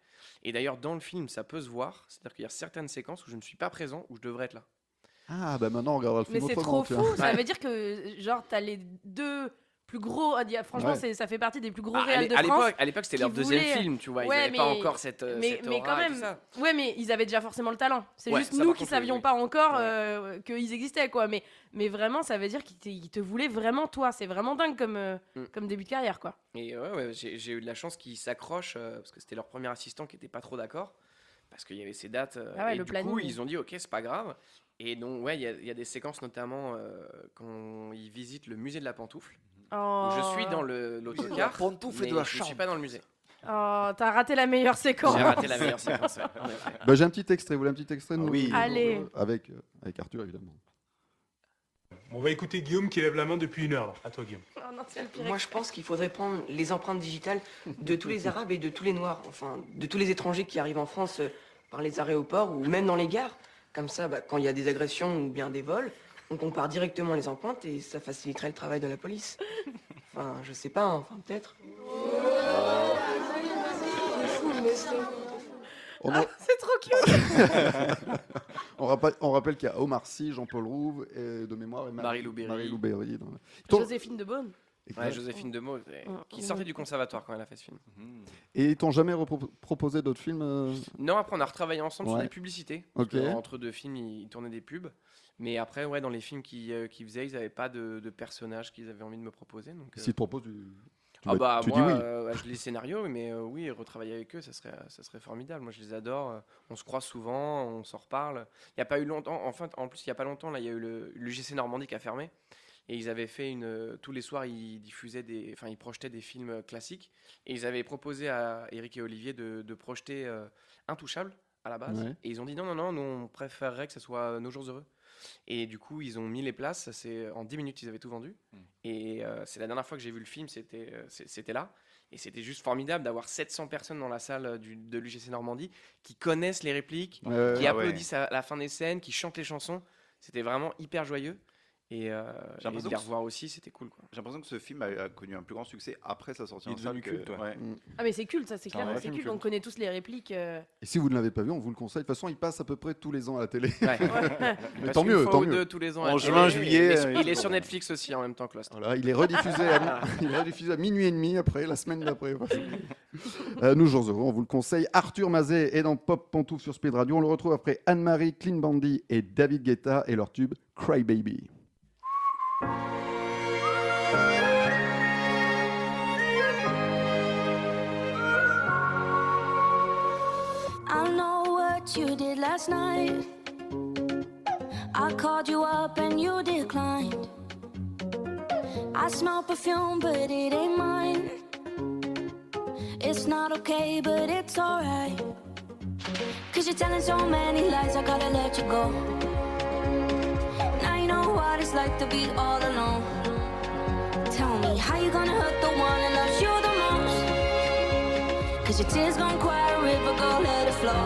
Et d'ailleurs dans le film ça peut se voir, c'est-à-dire qu'il y a certaines séquences où je ne suis pas présent, où je devrais être là. Ah, bah maintenant, on regardera le Mais film c'est autrement. trop tiens. fou. Ça Ouais. veut dire que, genre, t'as les deux plus gros... Franchement, Ouais. ça fait partie des plus gros Ah, réals de France. à l'époque c'était qui leur deuxième voulaient- film, tu vois, ils Ouais, n'avaient pas mais- encore cette mais aura quand et tout même, ça. ouais, mais ils avaient déjà forcément le talent. C'est Ouais, juste ça, nous par qui contre, savions oui. pas encore Ouais. qu'ils existaient, quoi. Mais vraiment, ça veut dire qu'ils te voulaient vraiment toi. C'est vraiment dingue comme début de carrière, quoi. Et ouais, j'ai eu de la chance qu'ils s'accrochent parce que c'était leur premier assistant qui était pas trop d'accord parce qu'il y avait ces dates Ah ouais, et le du coup planning. ils ont dit ok c'est pas grave et donc ouais il y a des séquences notamment quand ils visitent le musée de la pantoufle Oh, où je suis dans l'autocar pantoufle mais de la je suis chambre. pas dans le musée. Oh, t'as raté la meilleure séquence. J'ai raté la meilleure séquence. Ouais, en effet. Bah, j'ai un petit extrait. Vous voulez un petit extrait de Ah Nos oui. Jours Allez. Heureux avec Arthur, évidemment. On va écouter Guillaume qui lève la main depuis 1 heure. Là. À toi, Guillaume. Oh non, c'est le pire Moi, je pense qu'il faudrait prendre les empreintes digitales de tous les Arabes et de tous les Noirs, enfin, de tous les étrangers qui arrivent en France par les aéroports ou même dans les gares. Comme ça, bah, quand il y a des agressions ou bien des vols, on compare directement les empreintes et ça faciliterait le travail de la police. Enfin, je sais pas, hein, enfin, peut-être. On, a- C'est trop cute. on rappelle qu'il y a Omar Sy, Jean-Paul Rouve et de mémoire et Marie-Lou Berry. Marie-Lou Berry dans le- Joséphine de Beaune. Ouais, Joséphine Demeaux qui sortait du conservatoire quand elle a fait ce film. Et ils t'ont jamais proposé d'autres films Non, après on a retravaillé ensemble sur Ouais. des publicités. Parce Ok. que entre deux films, ils tournaient des pubs. Mais après, ouais, dans les films qu'ils faisaient, ils n'avaient pas de personnages qu'ils avaient envie de me proposer. Donc, S'ils te proposent du. Tu dis oui. Je lis les scénarios, mais oui, retravailler avec eux, ça serait formidable. Moi, je les adore. On se croise souvent, on s'en reparle. Il n'y a pas eu longtemps, en plus, il n'y a pas longtemps, là, il y a eu l'UGC Normandie qui a fermé. Et ils avaient fait tous les soirs, ils projetaient des films classiques. Et ils avaient proposé à Eric et Olivier de projeter Intouchable à la base. Ouais. Et ils ont dit non, nous on préférerait que ce soit Nos Jours Heureux. Et du coup, ils ont mis les places. En 10 minutes, ils avaient tout vendu. Et c'est la dernière fois que j'ai vu le film, c'était là. Et c'était juste formidable d'avoir 700 personnes dans la salle de l'UGC Normandie qui connaissent les répliques, qui applaudissent à la fin des scènes, qui chantent les chansons. C'était vraiment hyper joyeux. Et de les revoir aussi, c'était cool, quoi. J'ai l'impression que ce film a connu un plus grand succès après sa sortie Il est en salle. devenu culte, ouais. Ah mais c'est culte, ça c'est C'est un clair, vrai c'est film culte. culte. On connaît tous les répliques. Et si vous ne l'avez pas vu, on vous le conseille. De toute façon, il passe à peu près tous les ans à la télé. Ouais. Mais tant mieux, tant mieux. Tous les ans. En juin, juillet, Il est sur Netflix aussi en même temps que Lost. Voilà, il est rediffusé à minuit et demi après, la semaine d'après. Nous, Jours Heureux, on vous le conseille. Arthur Mazet est dans Pop Pantouf sur Speed Radio. On le retrouve après Anne-Marie, Clean Bandit et David Guetta et leur tube Cry Baby. I know what you did last night. I called you up and you declined. I smell perfume, but it ain't mine. It's not okay, but it's alright. 'Cause you're telling so many lies, I gotta let you go. Now you know what it's like to be all alone. Tell me, how you gonna hurt the one that loves you the most? 'Cause your tears gon' cry a river, go let it flow.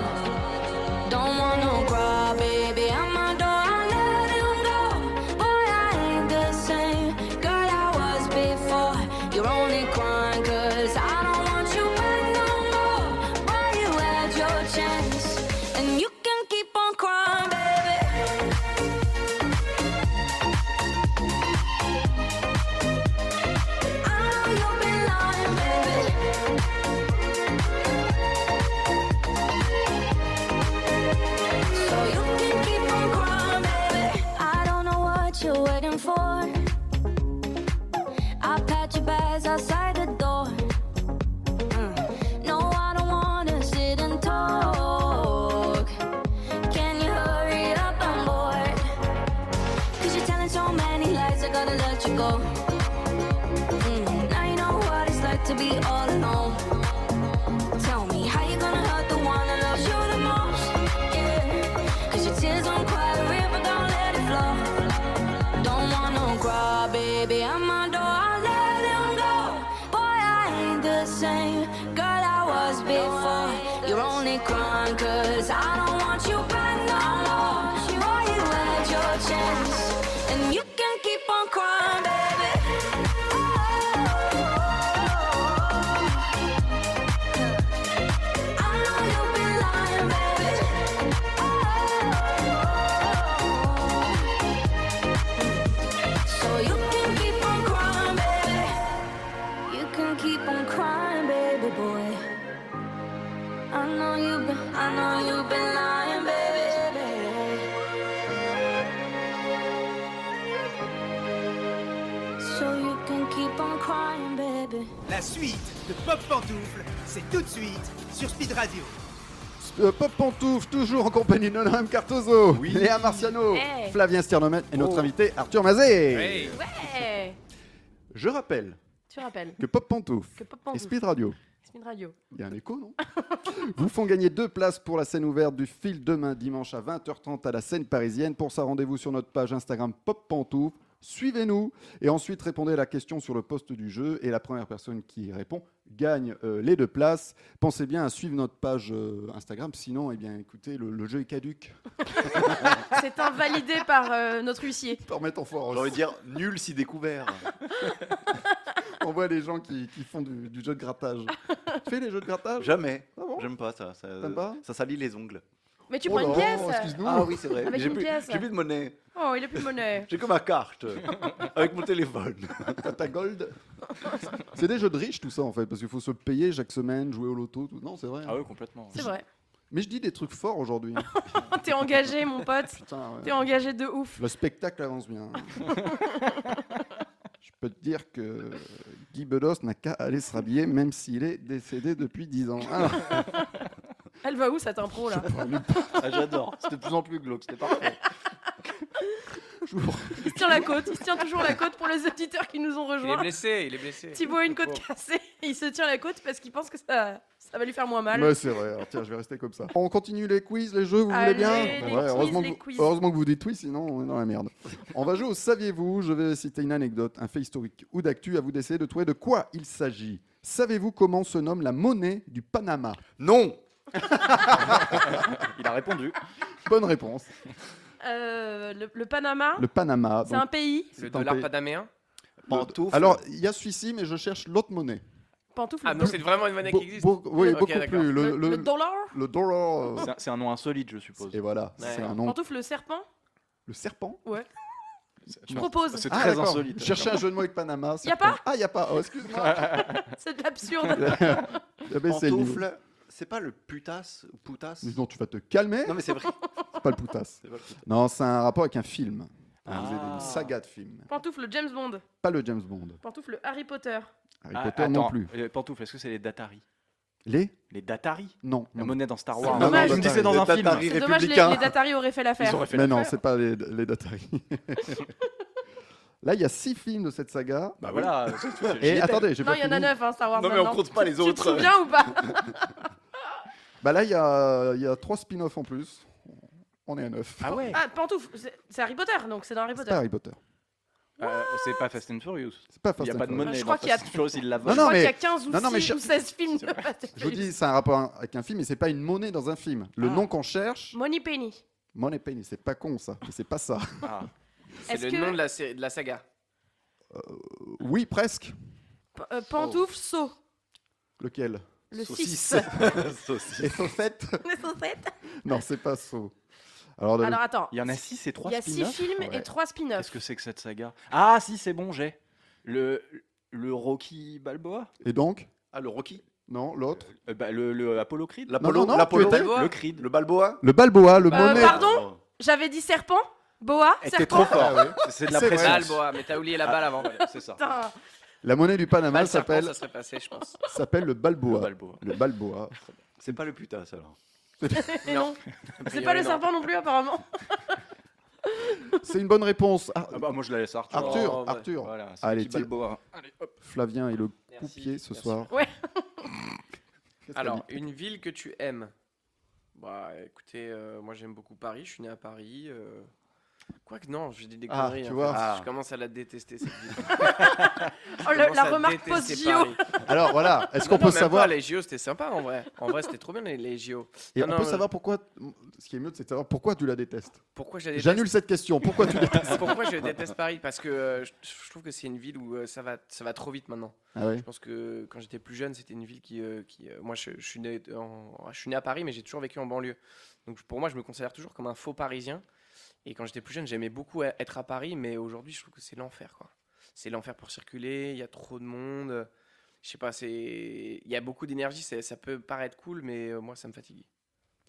Don't want no cry, baby, I'm my door, I let him go. Boy, I ain't the same girl I was before. You're only crying 'cause I don't want you back no more. Boy, you had your chance, and you can keep on crying, baby. I know you've been lying, baby. So you can keep on crying, baby. I don't know what you're waiting for. I pat your bags outside the door. No, I don't wanna sit and talk. Can you hurry up? I'm bored. 'Cause you're telling so many lies, I gotta let you go. Now you know what it's like to be all alone. Tell me, how you gonna hurt the one that loves you the most? Yeah, 'cause your tears don't cry, the river don't let it flow. Don't want no cry, baby, I'm my door, I let him go. Boy, I ain't the same girl I was before. You're only crying 'cause I don't want you back no more. Boy, you had your chance, and you can keep on crying, baby. I know you've been lying, baby. So you can keep on crying, baby. You can keep on crying, baby boy. I know you've been lying, baby. So you can keep on crying, baby. La suite de Pop Pantoufle, c'est tout de suite sur Speed Radio. Pop Pantouf, toujours en compagnie de Noam Cartozo, Léa Marciano, Hey. Flavien Stiernomet et notre invité Arthur Mazet. Hey. Ouais. Je rappelle Tu rappelles que Pop Pantouf que Pop et Pantouf, Speed Radio, Speed Radio. il y a un écho, non vous font gagner 2 places pour la scène ouverte du Fil demain dimanche à 20h30 à la scène parisienne. Pour ça, rendez-vous sur notre page Instagram Pop Pantouf. Suivez-nous et ensuite répondez à la question sur le post du jeu et la première personne qui répond gagne les 2 places. Pensez bien à suivre notre page Instagram, sinon, eh bien, écoutez, le jeu est caduc. C'est invalidé par notre huissier. Pour remettre en force. J'ai envie de dire nul si découvert. On voit les gens qui font du jeu de grattage. Tu fais les jeux de grattage? Jamais. Ah bon? J'aime pas ça. T'aimes pas? Ça salit les ongles. Mais tu Oh prends une là, pièce. excuse-nous. Ah oui, c'est vrai. Avec une pièce. J'ai plus de monnaie. Oh, il a plus de monnaie. J'ai que ma carte avec mon téléphone. T'as ta gold. C'est des jeux de riches tout ça en fait, parce qu'il faut se payer chaque semaine, jouer au loto. Tout. Non, c'est vrai. Ah oui, complètement. C'est vrai. Mais je dis des trucs forts aujourd'hui. T'es engagé, mon pote. Putain, ouais. T'es engagé de ouf. Le spectacle avance bien. Je peux te dire que il Guy Bedos n'a qu'à aller se rhabiller, même s'il est décédé depuis 10 ans. Alors, Elle va où cette impro là? Ah, j'adore. C'était de plus en plus glauque. C'était parfait. Il se tient la côte, il se tient toujours la côte pour les auditeurs qui nous ont Il est rejoints. blessé, il est blessé. Thibaut a une côte Pauvre. cassée, il se tient la côte parce qu'il pense que ça va lui faire moins mal. ouais, c'est vrai. Alors, tiens, je vais rester comme ça. On continue les quiz, les jeux, vous voulez Allez, bien? les quiz, heureusement, les que vous, quiz. heureusement que vous dites oui, sinon on est dans la merde. On va jouer au saviez-vous. Je vais citer une anecdote, un fait historique ou d'actu. À vous d'essayer de trouver de quoi il s'agit. Savez-vous comment se nomme la monnaie du Panama? Non. Il a répondu. Bonne réponse. Le Panama, Le Panama. c'est donc, un pays. Le c'est un dollar pays- panaméen. Pantoufle. Alors, il y a celui-ci, mais je cherche l'autre monnaie. Pantoufle. Ah, donc c'est vraiment une monnaie qui existe. Oui, Ok, beaucoup d'accord. plus. Le dollar. Le dollar. C'est un nom insolite, je suppose. Et voilà, Ouais. c'est un nom. Pantoufle le serpent. Le serpent? Je Non, propose. C'est Ah, très d'accord. insolite. Je cherchais un jeu de mots avec Panama. Y a serpent. pas Ah, il n'y a pas. Oh, excuse-moi. C'est de l'absurde. Eh ben, c'est le niveau. Pantoufle. C'est pas le putas ou putas? Non, tu vas te calmer. Non mais c'est vrai. C'est pas le poutasse. C'est pas le putas. Non, c'est un rapport avec un film. Ah. Vous avez une saga de films. Pantoufle le James Bond. Pas le James Bond. Pantoufle le Harry Potter. Harry Ah, Potter attends, non plus. Pantoufle, est-ce que c'est les Datari? Les Les Datari? Non. La non. monnaie dans Star C'est Wars. dommage. Tu me dis c'est dans Les un film. Datari. C'est dommage, les républicain. Datari auraient fait l'affaire. Ils auraient fait Mais non, l'affaire. c'est pas les Datari. Là, il y a 6 films de cette saga. Bah voilà. Et attendez, j'ai Non, pas il y en a fini. 9, Star Wars. Non mais on maintenant. compte pas les Tu te autres. souviens ou pas? Bah là, il y a 3 spin-offs en plus. On est à 9. Ah ouais. Ah, Pantoufle, c'est Harry Potter, donc c'est dans Harry C'est Potter. pas Harry Potter. C'est pas Fast and Furious. C'est pas Il Fast n'y a and pas de Furious. monnaie Je dans crois qu'il y a- Fast and Furious, il la Non, vole. Je non, crois mais- qu'il y a 15 ou, non, non, mais 6 ou 16 films de Fast and Je vous Furious. dis, c'est un rapport avec un film, mais c'est pas une monnaie dans un film. Le Ah. nom qu'on cherche, Money Penny. Money Penny, c'est pas con ça, mais c'est pas ça. Ah. C'est Est-ce le que- nom de la saga. Oui, presque. Pantoufle, saut. Lequel? Le Saucisse. 6. Et au fait, Les saucettes. non, c'est pas saut. Alors, Alors attends, Il y en a 6 et 3 il y a 6 spin-offs. films Ouais. et 3 Qu'est-ce spin-offs. que c'est que cette saga? Ah si, c'est bon, j'ai. Le Rocky Balboa? et donc? Ah le Rocky. Non, l'autre. Le Apollo Creed? L'Apollo. non, non, L'Apollo. tu étais- Balboa. Le Creed. Le Balboa. Le Balboa, le monnaie. Pardon J'avais dit serpent, boa, Eh, T'es serpent. trop fort. C'est de la C'est vrai. pression. Balboa, mais t'as oublié la balle avant. C'est ça. Putain. La monnaie du Panama Balle serpent, s'appelle ça serait passé, je pense. le Balboa. Le Balboa. Le Balboa. C'est pas le putas alors. Mais non, A c'est pas le priori, non. serpent non plus apparemment. C'est une bonne réponse. Ah, Ah bah moi je la laisse à Arthur. Arthur, Oh, bah, Arthur. Voilà, c'est Allez, Rocky tiens. Balboa. Allez, hop. Flavien est le Merci, coupier ce merci. soir. Ouais. Qu'est-ce qu'elle Alors, dit une ville que tu aimes. Bah, écoutez, moi j'aime beaucoup Paris. Je suis né à Paris. Quoique non, je dis des Ah, conneries. tu en vois. fait. Ah. Je commence à la détester cette ville. Oh, la remarque post-JO. Alors voilà, est-ce qu'on Non, peut même savoir pas, les JO c'était sympa en vrai. En vrai, c'était trop bien les JO. et Non, on non, peut savoir pourquoi ce qui est mieux c'est de savoir pourquoi tu la détestes. Pourquoi je la déteste J'annule cette question. Pourquoi tu détestes Pourquoi je déteste Paris? Parce que je trouve que c'est une ville où ça va trop vite maintenant. Ah ouais. Je pense que quand j'étais plus jeune, c'était une ville qui moi, je suis né à Paris, mais j'ai toujours vécu en banlieue. Donc pour moi, je me considère toujours comme un faux Parisien. Et quand j'étais plus jeune, j'aimais beaucoup être à Paris, mais aujourd'hui, je trouve que c'est l'enfer, quoi. C'est l'enfer pour circuler. Il y a trop de monde. Je sais pas, il y a beaucoup d'énergie. Ça peut paraître cool, mais moi, ça me fatigue.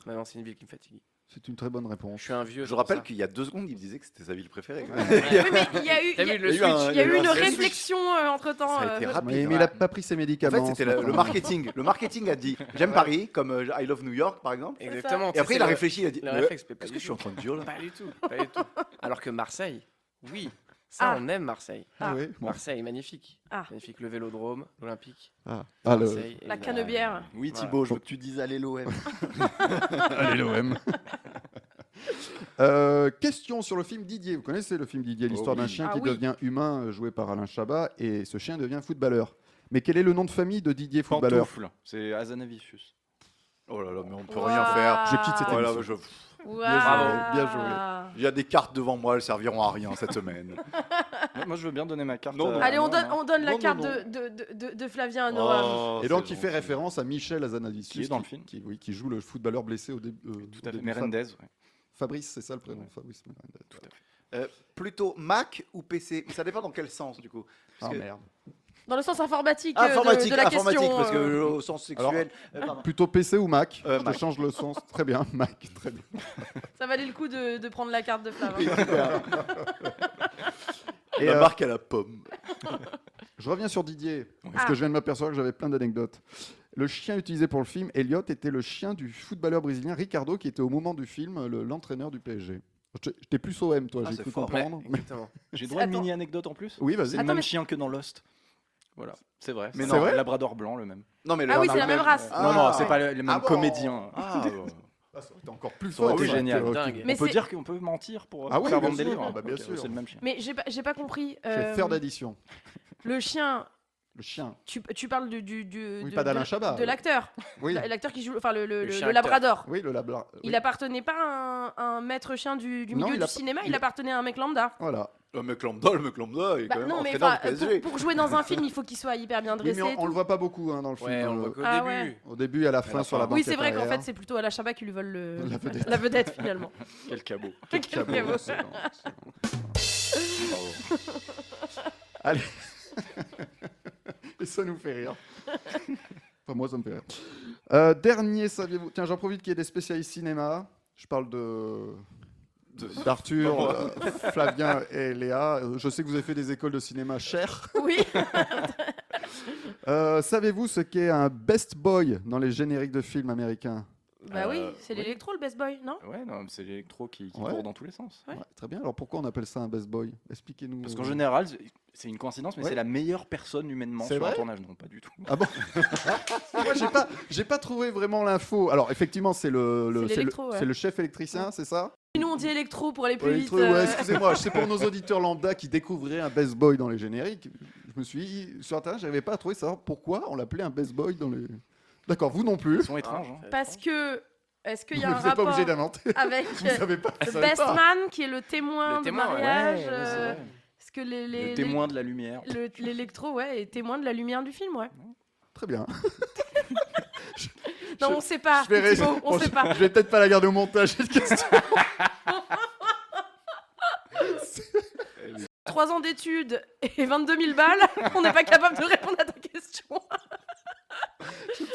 Maintenant, c'est une ville qui me fatigue. C'est une très bonne réponse. Je suis un vieux. Je rappelle qu'il y a 2 secondes, il disait que c'était sa ville préférée. Ouais. Oui, mais il y a eu, T'as il y a- vu le il y a eu switch un- il y a eu une un switch. réflexion entre temps. Ça a été rapide. Mais il a pas pris ses En médicaments. fait, c'était ce le matin. marketing. Le marketing a dit j'aime Paris, comme I Love New York par exemple. Exactement. Et après, il a réfléchi, il a dit Le réflexe, mais pas qu'est-ce du que je suis en tout. train de dire là? Pas du tout, pas du tout. Alors que Marseille, oui, ça Ah. on aime Marseille. Ah oui. Bon. Marseille, magnifique. Ah. Magnifique, le Vélodrome, l'Olympique. Ah, Marseille, La et canebière. Oui Voilà. Thibaut, je veux que tu dises allez l'OM. Allez l'OM. Question sur le film Didier. Vous connaissez le film Didier, l'histoire d'un oui. chien Ah qui oui. devient humain, joué par Alain Chabat, et ce chien devient footballeur. Mais quel est le nom de famille de Didier footballeur? Pantoufle, c'est Azanavicius. Oh là là, mais on peut Waouh. rien faire. Je quitte cette Voilà, émission. Waouh. Bien joué. Il y a des cartes devant moi, elles serviront à rien cette semaine. Moi je veux bien donner ma carte. Non, non. Allez, on non, donne, non. on donne la Non, carte non, de Flavien à Noam. Oh, Et donc, c'est il fait gentil. référence à Michel Azanavicius, Qui est dans le film. qui joue le footballeur blessé au début. Tout à fait. Merendez. Ouais. Fabrice, c'est ça le prénom. Fabrice Merendez. Tout à fait. Plutôt Mac ou PC? Ça dépend dans quel sens du coup. Parce Ah que- merde. Dans le sens informatique, Informatique, de la informatique, question. parce que au sens sexuel. pardon. Plutôt PC ou Mac? Je te Mac. change le sens. Très bien, Mac, très bien. Ça valait le coup de prendre la carte de Flavien. Et, la marque à la pomme. Je reviens sur Didier, parce Ah. que je viens de m'apercevoir que j'avais plein d'anecdotes. Le chien utilisé pour le film, Elliot, était le chien du footballeur brésilien Ricardo, qui était au moment du film l'entraîneur du PSG. J'étais plus OM, toi, Ah, j'ai c'est cru fort. comprendre. Ouais, mais- exactement. J'ai droit à une Attends. mini-anecdote en plus. Oui, vas-y. C'est le Attends, même mais- chien que dans Lost. Voilà, c'est vrai. Mais C'est non. vrai Labrador blanc, le même. Non, mais Ah oui, c'est la même race. Non, non, c'est pas les mêmes Ah bon comédiens. Ah, Ah, ça aurait été encore plus Ça aurait fort. été génial. Ok. Dingue. Mais On peut c'est- dire qu'on peut mentir pour Ah oui, faire bien vendre des sûr. livres. Ah bah, bien Ok, sûr. C'est le même chien. Mais j'ai pas compris. Je vais faire d'addition. Le chien, Le chien. tu parles Oui, de, pas d'Alain Chabat. de l'acteur. Oui, L'acteur qui joue, enfin le chien labrador. oui le labla. Il appartenait pas à un maître chien du Non, milieu il du a- cinéma, il- il appartenait à un mec lambda. Voilà. Le mec lambda, il est Bah, quand même non, mais entraîneur enfin, du PSG. pour jouer dans un film, il faut qu'il soit hyper bien Oui, dressé. mais et on le tout. voit pas beaucoup dans le film. Ouais, on le voit qu'au Ah début. ouais. Au début et à la fin la sur fin. la banquette Oui, c'est vrai qu'en arrière. fait, c'est plutôt Alain Chabat qui lui vole La vedette. la vedette finalement. Quel cabot. Quel Quel cabot, cabot. excellent, excellent. Allez. Et ça nous fait rire. Enfin, moi, ça me fait rire. Dernier, saviez-vous. Tiens, j'en profite qu'il y ait des spécialistes cinéma. Je parle d'Arthur, Flavien et Léa. Je sais que vous avez fait des écoles de cinéma chères. Oui. Savez-vous ce qu'est un best boy dans les génériques de films américains? Bah oui, c'est oui. l'électro le best boy, non? Ouais, non, c'est l'électro qui Ouais. court dans tous les sens. Ouais. Ouais, très bien. Alors pourquoi on appelle ça un best boy? Expliquez-nous. Parce qu'en général, c'est une coïncidence, mais Ouais. c'est la meilleure personne humainement C'est sur un vrai tournage. Non, pas du tout. Ah bon? Moi, j'ai pas trouvé vraiment l'info. Alors, effectivement, c'est C'est l'électro, ouais. c'est le chef électricien, c'est ça? Nous on dit électro pour aller plus Ouais, vite. ouais, excusez-moi, c'est pour nos auditeurs lambda qui découvraient un best boy dans les génériques. Je me suis dit, sur Internet, j'arrivais pas à trouver savoir pourquoi on l'appelait un best boy dans les. D'accord, vous non plus. Ils sont étranges. hein. Parce que est-ce qu'il y a Vous un n'êtes pas rapport obligé d'inventer. avec Vous savez pas. vous le savez best pas. man qui est le témoin Le de témoin, ouais. mariage? Ouais, c'est vrai. Est-ce que Le témoin de la lumière. l'électro ouais est témoin de la lumière du film, ouais. Très bien. Non, on sait pas. Je verrai. Thibaut, on Bon, sait pas. Je vais peut-être pas la garder au montage cette question. 3 ans d'études et 22 000 balles, on n'est pas capable de répondre à ta question.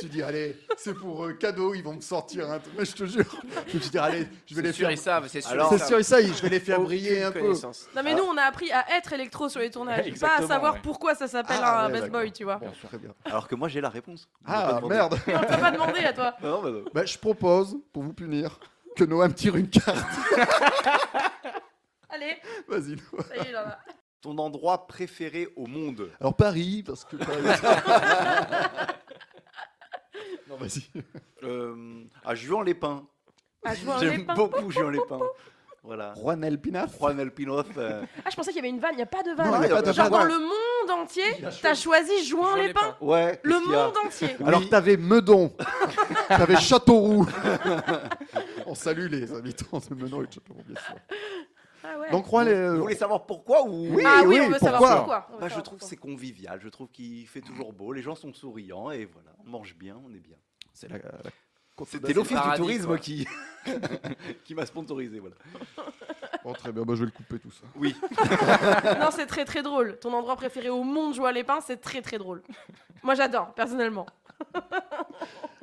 Tu dis, allez, c'est pour cadeau, ils vont me sortir un truc. Mais je te jure, je me suis dit, allez, je vais les C'est sûr, faire. ils savent. C'est sûr, Alors, ils C'est savent. sûr, et ça, je vais les faire briller un Aucune peu. connaissance. Non mais nous on a appris à être électro sur les tournages, pas à Exactement, savoir ouais. pourquoi ça s'appelle Ah, un ouais, best d'accord. boy, tu vois. Bon, très bien. Alors que moi, j'ai la réponse. On m'a Ah, pas demandé. merde. Et on t'a pas demandé à toi. Non, bah non. Bah, je propose, pour vous punir, que Noam tire une carte. Allez, Vas-y, Noam. ça y est, là. Va. Ton endroit préféré au monde? Alors, Paris, parce que. Non, vas-y. À Juan-les-Pins. Ah, je vois un J'aime lépin. beaucoup Juan-les-Pins. Voilà. Juan El Pinaf. Juan El Pinoz. Ah, je pensais qu'il y avait une vanne, il n'y a pas de vanne. Non, il y a pas de Genre vanne. dans le monde entier, t'as choisi Jouan les Pins. Ouais. Le qu'est-ce qu'il y a monde entier. Alors, t'avais Meudon. T'avais Châteauroux. On salue les habitants de Meudon et de Châteauroux, bien sûr. Ah ouais. Donc, Juan, Vous voulez savoir pourquoi ou Oui, Ah oui, oui, on veut pourquoi savoir pourquoi. On veut Bah, je savoir trouve que pourquoi. c'est convivial, je trouve qu'il fait toujours beau, les gens sont souriants et voilà, on mange bien, on est bien. c'est la. C'était l'office du paradis, tourisme quoi. qui, qui m'a sponsorisé, voilà. Oh, très bien, bah, je vais le couper tout ça. Oui. Non, c'est très très drôle. Ton endroit préféré au monde, Jouan les Pins, c'est très très drôle. Moi j'adore, personnellement.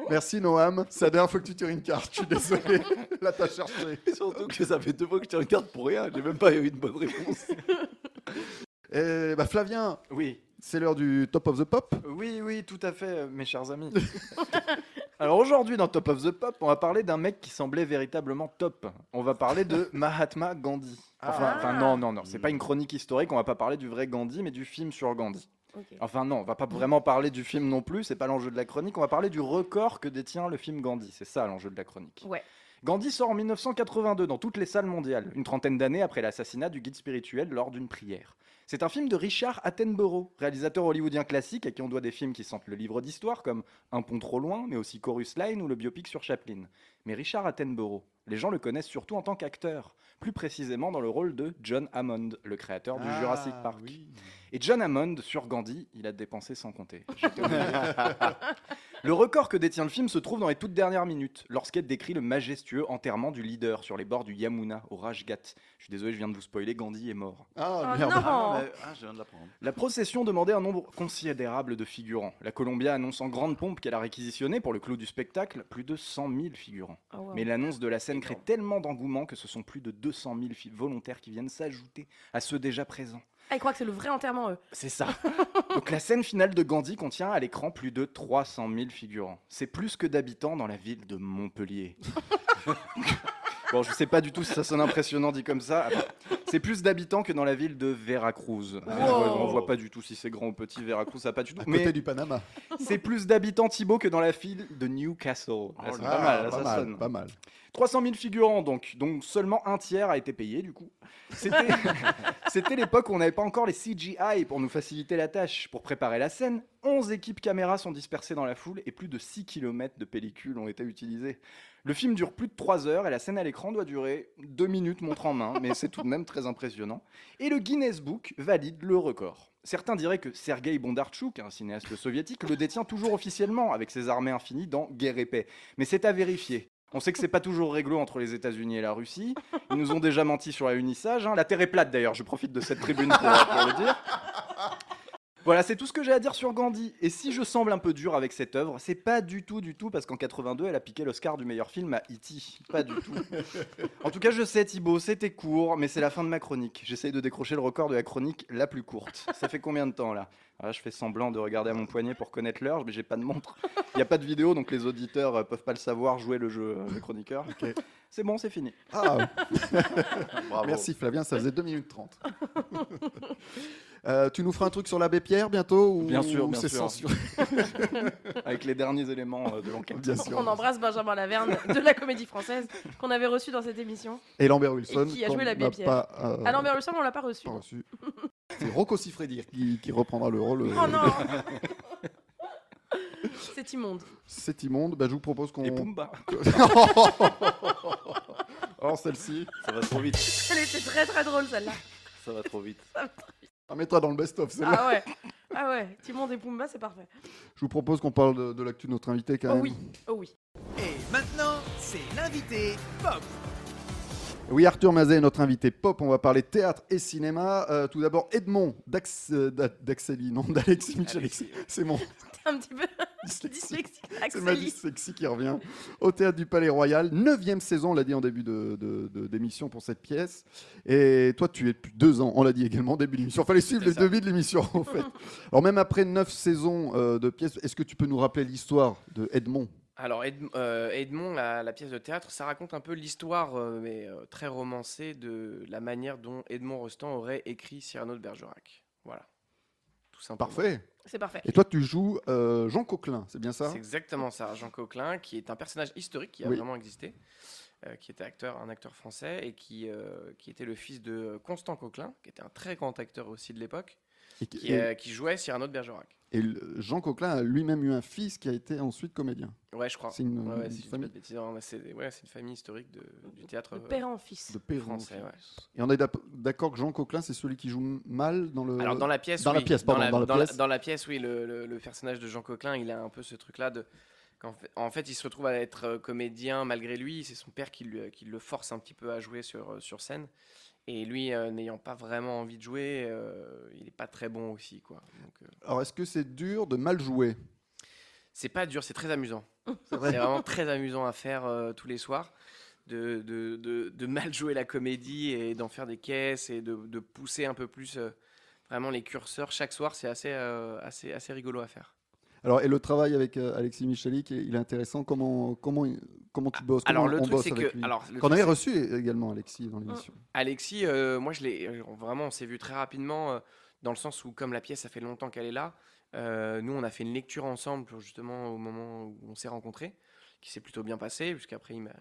Merci, Noam. C'est la dernière fois que tu tires une carte. Je suis désolé. Là, t'as cherché. Et surtout que ça fait 2 fois que je tire une carte pour rien, j'ai même pas eu une bonne réponse. Et, bah, Flavien, Oui. c'est l'heure du Top of the Pop. Oui, oui, tout à fait, mes chers amis. Alors aujourd'hui, dans Top of the Pop, on va parler d'un mec qui semblait véritablement top. On va parler de Mahatma Gandhi. Enfin, non, c'est pas une chronique historique, on va pas parler du vrai Gandhi, mais du film sur Gandhi. Ok. Enfin non, on va pas vraiment parler du film non plus, c'est pas l'enjeu de la chronique, on va parler du record que détient le film Gandhi, c'est ça l'enjeu de la chronique. Ouais. Gandhi sort en 1982 dans toutes les salles mondiales, une trentaine d'années après l'assassinat du guide spirituel lors d'une prière. C'est un film de Richard Attenborough, réalisateur hollywoodien classique à qui on doit des films qui sentent le livre d'histoire comme Un pont trop loin, mais aussi Chorus Line ou le biopic sur Chaplin. Mais Richard Attenborough, les gens le connaissent surtout en tant qu'acteur, plus précisément dans le rôle de John Hammond, le créateur du Jurassic Park. Oui. Et John Hammond, sur Gandhi, il a dépensé sans compter. J'étais obligé. Le record que détient le film se trouve dans les toutes dernières minutes, lorsqu'elle décrit le majestueux enterrement du leader sur les bords du Yamuna, au Rajghat. Je suis désolé, je viens de vous spoiler, Gandhi est mort. Ah, Oh merde. non. Je viens de l'apprendre. La procession demandait un nombre considérable de figurants. La Columbia annonce en grande pompe qu'elle a réquisitionné, pour le clou du spectacle, plus de 100 000 figurants. Ah ouais. Mais l'annonce de la scène crée tellement d'engouement que ce sont plus de 200 000 volontaires qui viennent s'ajouter à ceux déjà présents. Ah, ils croient que c'est le vrai enterrement, eux. C'est ça. Donc la scène finale de Gandhi contient à l'écran plus de 300 000 figurants. C'est plus que d'habitants dans la ville de Montpellier. Bon, je sais pas du tout si ça sonne impressionnant dit comme ça. Attends. C'est plus d'habitants que dans la ville de Veracruz. On voit pas du tout si c'est grand ou petit. Veracruz, ça pas du tout. À côté du Panama. C'est plus d'habitants, Thibaut, que dans la ville de Newcastle. Là, c'est pas mal, là, ça sonne. Pas mal. 300 000 figurants, donc seulement un tiers a été payé, du coup. C'était l'époque où on n'avait pas encore les CGI pour nous faciliter la tâche. Pour préparer la scène, 11 équipes caméras sont dispersées dans la foule et plus de 6 km de pellicules ont été utilisées. Le film dure plus de 3 heures et la scène à l'écran doit durer 2 minutes montre en main, mais c'est tout de même très impressionnant. Et le Guinness Book valide le record. Certains diraient que Sergueï Bondarchuk, un cinéaste soviétique, le détient toujours officiellement avec ses armées infinies dans Guerre et paix. Mais c'est à vérifier. On sait que c'est pas toujours réglo entre les États-Unis et la Russie. Ils nous ont déjà menti sur l'unissage. La Terre est plate d'ailleurs, je profite de cette tribune pour le dire. Voilà, c'est tout ce que j'ai à dire sur Gandhi. Et si je semble un peu dur avec cette œuvre, c'est pas du tout parce qu'en 82, elle a piqué l'Oscar du meilleur film à E.T. Pas du tout. En tout cas, je sais Thibaut, c'était court, mais c'est la fin de ma chronique. J'essaye de décrocher le record de la chronique la plus courte. Ça fait combien de temps là ? Je fais semblant de regarder à mon poignet pour connaître l'heure, mais j'ai pas de montre. Il n'y a pas de vidéo, donc les auditeurs peuvent pas le savoir, jouer le jeu, le chroniqueur. Okay. C'est bon, c'est fini. Ah. Merci Flavien, ça faisait 2 minutes 30. Tu nous feras un truc sur l'abbé Pierre bientôt ou Bien sûr, c'est censuré avec les derniers éléments de l'enquête. Bien sûr. On embrasse Benjamin Laverne de la Comédie Française qu'on avait reçu dans cette émission. Et Lambert Wilson. Et qui a joué l'abbé Pierre. Lambert Wilson, on l'a pas reçu. Pas reçu. C'est Rocco Siffredi qui reprendra le rôle. Oh non. C'est immonde. C'est immonde. Je vous propose qu'on. Et Pumba. Alors celle-ci. Ça va trop vite. Elle était très très drôle celle-là. Ça va trop vite. On mettra dans le best-of celle-là. Ah ouais. Timon et Pumba, c'est parfait. Je vous propose qu'on parle de l'actu de notre invité quand même. Oh oui. Et maintenant, c'est l'invité Pop. Oui, Arthur Mazet est notre invité pop. On va parler théâtre et cinéma. Tout d'abord, Edmond d'Axélie, non d'Alexis Michel. C'est mon. Un petit peu dyslexique. C'est ma dyslexie qui revient. Au Théâtre du Palais Royal, 9e saison, on l'a dit en début d'émission pour cette pièce. Et toi, tu es depuis 2 ans, on l'a dit également, début d'émission. Il fallait suivre le début de l'émission, en fait. Alors, même après 9 saisons de pièces, est-ce que tu peux nous rappeler l'histoire de Edmond ? Alors, Edmond, la pièce de théâtre, ça raconte un peu l'histoire, mais très romancée, de la manière dont Edmond Rostand aurait écrit Cyrano de Bergerac. Voilà. Tout simplement. Parfait. C'est parfait. Et toi, tu joues Jean Coquelin, c'est bien ça ? C'est exactement ça, Jean Coquelin, qui est un personnage historique qui a vraiment existé, qui était un acteur français, et qui était le fils de Constant Coquelin, qui était un très grand acteur aussi de l'époque, qui jouait Cyrano de Bergerac. Et Jean Coquelin a lui-même eu un fils qui a été ensuite comédien. Ouais, je crois. C'est une famille. C'est une famille historique du théâtre. De père en fils. De père français, en fils. Et on est d'accord que Jean Coquelin, c'est celui qui joue mal dans le. Alors dans la pièce, dans oui. la pièce, pardon, dans la pièce, oui, le personnage de Jean Coquelin, il a un peu ce truc-là en fait, il se retrouve à être comédien malgré lui. C'est son père qui le force un petit peu à jouer sur scène. Et lui, n'ayant pas vraiment envie de jouer, il n'est pas très bon aussi, quoi. Donc, alors, est-ce que c'est dur de mal jouer ? C'est pas dur, c'est très amusant. C'est vrai. C'est vraiment très amusant à faire tous les soirs, de mal jouer la comédie et d'en faire des caisses et de pousser un peu plus vraiment les curseurs chaque soir. C'est assez rigolo à faire. Alors, et le travail avec Alexis Michalik, il est intéressant. Comment tu bosses ? Alors, comment le on truc, bosse c'est avec que... lui Alors, qu'on avait reçu également Alexis dans l'émission. Alexis, moi, vraiment, on s'est vu très rapidement, dans le sens où, comme la pièce, ça fait longtemps qu'elle est là, nous, on a fait une lecture ensemble, justement, au moment où on s'est rencontrés, qui s'est plutôt bien passé, puisqu'après, il m'a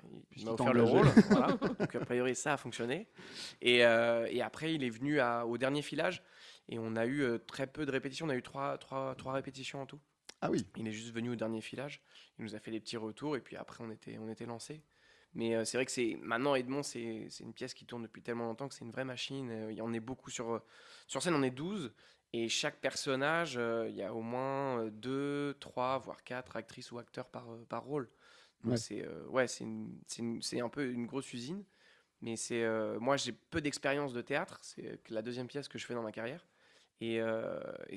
offert le rôle. Voilà. Donc, a priori, ça a fonctionné. Et après, il est venu au dernier filage, et on a eu très peu de répétitions. On a eu trois répétitions en tout. Ah oui. Il est juste venu au dernier filage. Il nous a fait des petits retours et puis après on était lancés. Mais c'est vrai que maintenant Edmond, c'est une pièce qui tourne depuis tellement longtemps que c'est une vraie machine. Il y en est beaucoup sur scène, on est 12 et chaque personnage, il y a au moins 2, 3, voire 4 actrices ou acteurs par rôle. Donc c'est un peu une grosse usine. Mais moi j'ai peu d'expérience de théâtre. C'est la 2e pièce que je fais dans ma carrière et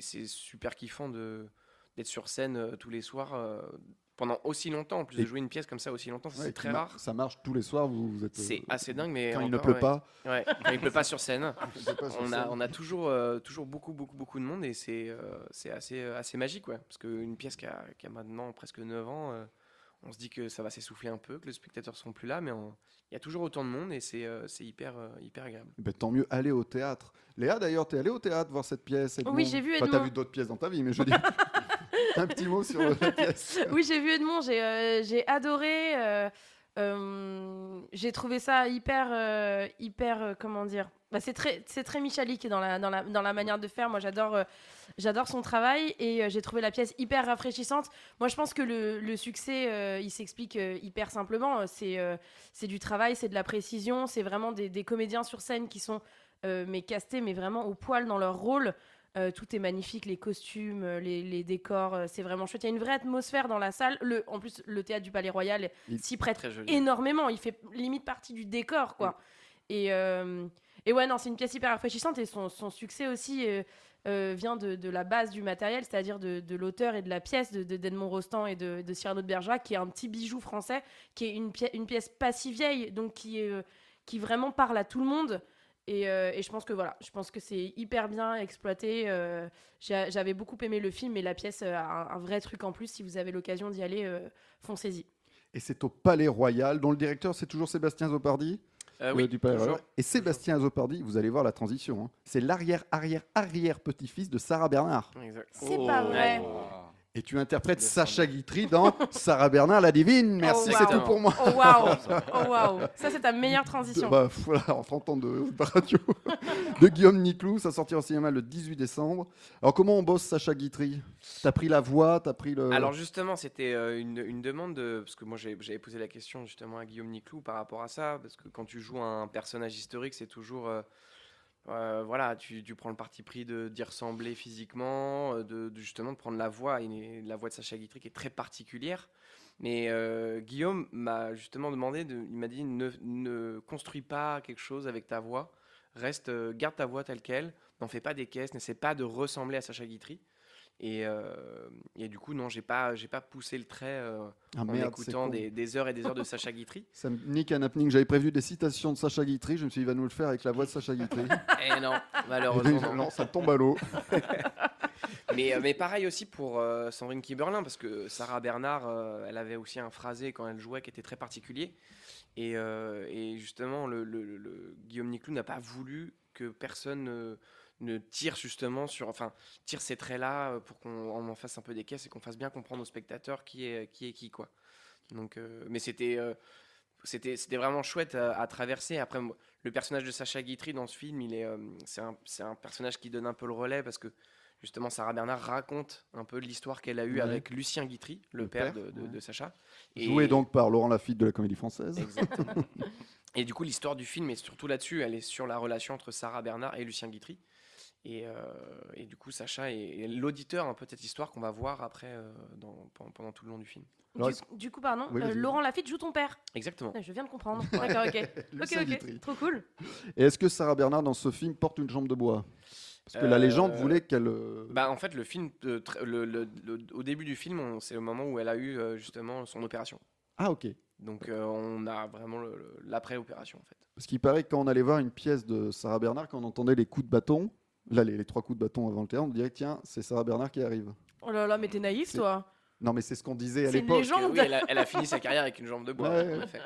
c'est super kiffant d'être sur scène tous les soirs pendant aussi longtemps, en plus de jouer une pièce comme ça aussi longtemps, c'est très rare. Ça marche tous les soirs, vous êtes... C'est assez dingue, mais quand il ne encore, pleut pas. Ouais, quand il pleut pas sur scène. On On a toujours beaucoup de monde et c'est assez magique, ouais. Parce qu'une pièce qui a maintenant presque 9 ans, on se dit que ça va s'essouffler un peu, que les spectateurs seront plus là, mais il y a toujours autant de monde et c'est hyper agréable. Ben, tant mieux, aller au théâtre. Léa, d'ailleurs, t'es allée au théâtre voir cette pièce, Edmond? Oui, j'ai vu Enfin, Edmond. t'as vu d'autres pièces dans ta vie, mais je dis un petit mot sur la pièce. Oui, j'ai vu Edmond, j'ai adoré. J'ai trouvé ça hyper, comment dire, c'est très Michalik dans la manière de faire. Moi, j'adore son travail et j'ai trouvé la pièce hyper rafraîchissante. Moi, je pense que le succès, il s'explique hyper simplement. C'est du travail, c'est de la précision, c'est vraiment des comédiens sur scène qui sont castés, mais vraiment au poil dans leur rôle. Tout est magnifique, les costumes, les décors, c'est vraiment chouette. Il y a une vraie atmosphère dans la salle. En plus, le théâtre du Palais Royal s'y prête énormément. Il fait limite partie du décor, quoi. Et ouais, non, c'est une pièce hyper rafraîchissante et son succès aussi vient de la base du matériel, c'est-à-dire de l'auteur et de la pièce d'Edmond Rostand et de Cyrano de Bergerac, qui est un petit bijou français, qui est une pièce pas si vieille, donc qui vraiment parle à tout le monde. Et je pense que c'est hyper bien exploité. J'avais beaucoup aimé le film et la pièce a un vrai truc en plus. Si vous avez l'occasion d'y aller, foncez-y. Et c'est au Palais Royal, dont le directeur, c'est toujours Sébastien Zopardi oui, du Palais toujours. Royal. Et Sébastien Zopardi, vous allez voir la transition, hein. C'est l'arrière-petit-fils de Sarah Bernard. Exact. C'est pas vrai. Et tu interprètes Sacha Guitry dans Sarah Bernard la divine. Merci, Oh, c'est wow. tout pour moi. Oh waouh. Ça, c'est ta meilleure transition. Voilà, en 30 ans de radio de Guillaume Niclou, ça sortira au cinéma le 18 décembre. Alors comment on bosse Sacha Guitry? T'as pris la voix, t'as pris le... Alors justement, c'était une demande parce que moi j'avais posé la question justement à Guillaume Niclou par rapport à ça, parce que quand tu joues un personnage historique, c'est toujours voilà, tu prends le parti pris d'y ressembler physiquement, justement de prendre la voix, et la voix de Sacha Guitry qui est très particulière. Mais Guillaume m'a justement demandé, il m'a dit ne construis pas quelque chose avec ta voix, garde ta voix telle qu'elle, n'en fais pas des caisses, n'essaie pas de ressembler à Sacha Guitry. Et du coup, non, j'ai pas poussé le trait en merde, écoutant des heures et des heures de Sacha Guitry. Ça me nique un happening. J'avais prévu des citations de Sacha Guitry. Je me suis dit, il va nous le faire avec la voix de Sacha Guitry. Et non, malheureusement. Non, ça tombe à l'eau. Mais pareil aussi pour Sandrine Kiberlin, parce que Sarah Bernard, elle avait aussi un phrasé quand elle jouait qui était très particulier. Et justement, le Guillaume Niclou n'a pas voulu que personne ne tire justement tire ces traits-là pour qu'on en fasse un peu des caisses et qu'on fasse bien comprendre aux spectateurs qui est qui, quoi. Donc, mais c'était vraiment chouette à traverser. Après, le personnage de Sacha Guitry dans ce film, c'est un personnage qui donne un peu le relais, parce que justement Sarah Bernard raconte un peu l'histoire qu'elle a eue avec Lucien Guitry, le père de Sacha. Joué donc par Laurent Lafitte de la Comédie Française. Exactement. Et du coup, l'histoire du film est surtout là-dessus. Elle est sur la relation entre Sarah Bernard et Lucien Guitry. Et du coup, Sacha est l'auditeur un peu de cette histoire qu'on va voir après pendant tout le long du film. Du coup, pardon, Oui, vas-y. Laurent Lafitte joue ton père. Exactement. Je viens de comprendre. D'accord, ok. Lucien Guitry. Trop cool. Et est-ce que Sarah Bernard, dans ce film, porte une jambe de bois? Parce que la légende voulait qu'elle... En fait, le film, au début du film, c'est le moment où elle a eu justement son opération. Ah, ok. Donc on a vraiment l'après-opération, en fait. Parce qu'il paraît que quand on allait voir une pièce de Sarah Bernard, quand on entendait les coups de bâton, là, les 3 coups de bâton avant le théâtre, on dirait que tiens, c'est Sarah Bernard qui arrive. Oh là là, mais t'es naïf, toi. Non, mais c'est ce qu'on disait à C'est une l'époque. légende. Oui, elle a fini sa carrière avec une jambe de bois. Ouais. En effet.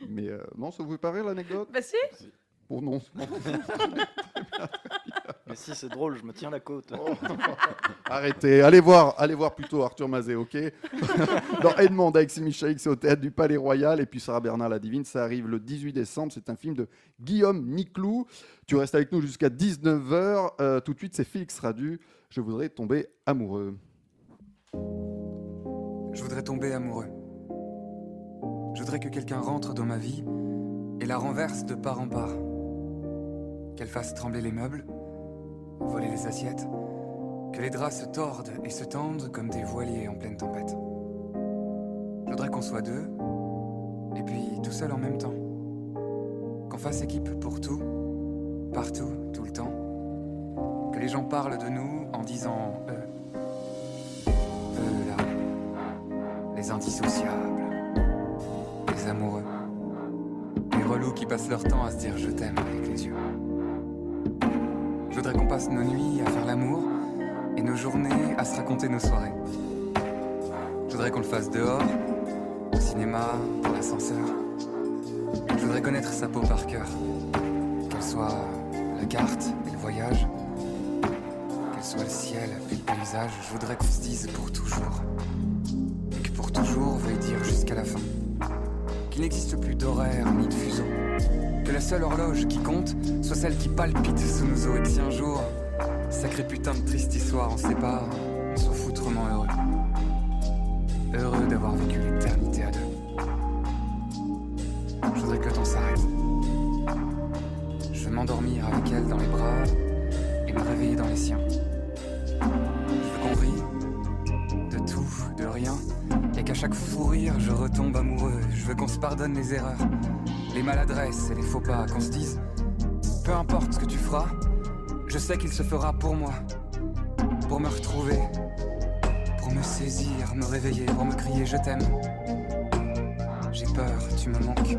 Mais non, ça vous paraît l'anecdote? Bah si. Oh non. Mais si, c'est drôle, je me tiens la côte. Oh. Arrêtez, allez voir plutôt Arthur Mazet, ok? Dans Edmond avec Michaïk, c'est au théâtre du Palais Royal. Et puis Sarah Bernard la divine, ça arrive le 18 décembre. C'est un film de Guillaume Niclou. Tu restes avec nous jusqu'à 19h. Tout de suite, c'est Félix Radu. Je voudrais tomber amoureux. Je voudrais tomber amoureux. Je voudrais que quelqu'un rentre dans ma vie et la renverse de part en part. Qu'elle fasse trembler les meubles, voler les assiettes, que les draps se tordent et se tendent comme des voiliers en pleine tempête. Je voudrais qu'on soit deux, et puis tout seul en même temps. Qu'on fasse équipe pour tout, partout, tout le temps. Que les gens parlent de nous en disant eux là. les indissociables, les amoureux, les relous qui passent leur temps à se dire je t'aime avec les yeux. Je voudrais qu'on passe nos nuits à faire l'amour et nos journées à se raconter nos soirées. Je voudrais qu'on le fasse dehors, au cinéma, dans l'ascenseur. Je voudrais connaître sa peau par cœur, qu'elle soit la carte et le voyage, qu'elle soit le ciel et le paysage. Je voudrais qu'on se dise pour toujours, et que pour toujours veuille dire jusqu'à la fin. Qu'il n'existe plus d'horaire ni de fuseau, que la seule horloge qui compte soit celle qui palpite sous nos os. Et que si un jour, sacré putain de triste histoire, on se sépare, on soit foutrement heureux. Heureux d'avoir vécu l'éternité à deux. Je voudrais que le temps s'arrête. Je veux m'endormir avec elle dans les bras et me réveiller dans les siens. Je veux qu'on rie de tout, de rien, et qu'à chaque fou rire, je retombe amoureux. Je veux qu'on se pardonne les erreurs, les maladresses et les faux pas, qu'on se dise peu importe ce que tu feras, je sais qu'il se fera pour moi, pour me retrouver, pour me saisir, me réveiller, pour me crier je t'aime. J'ai peur, tu me manques,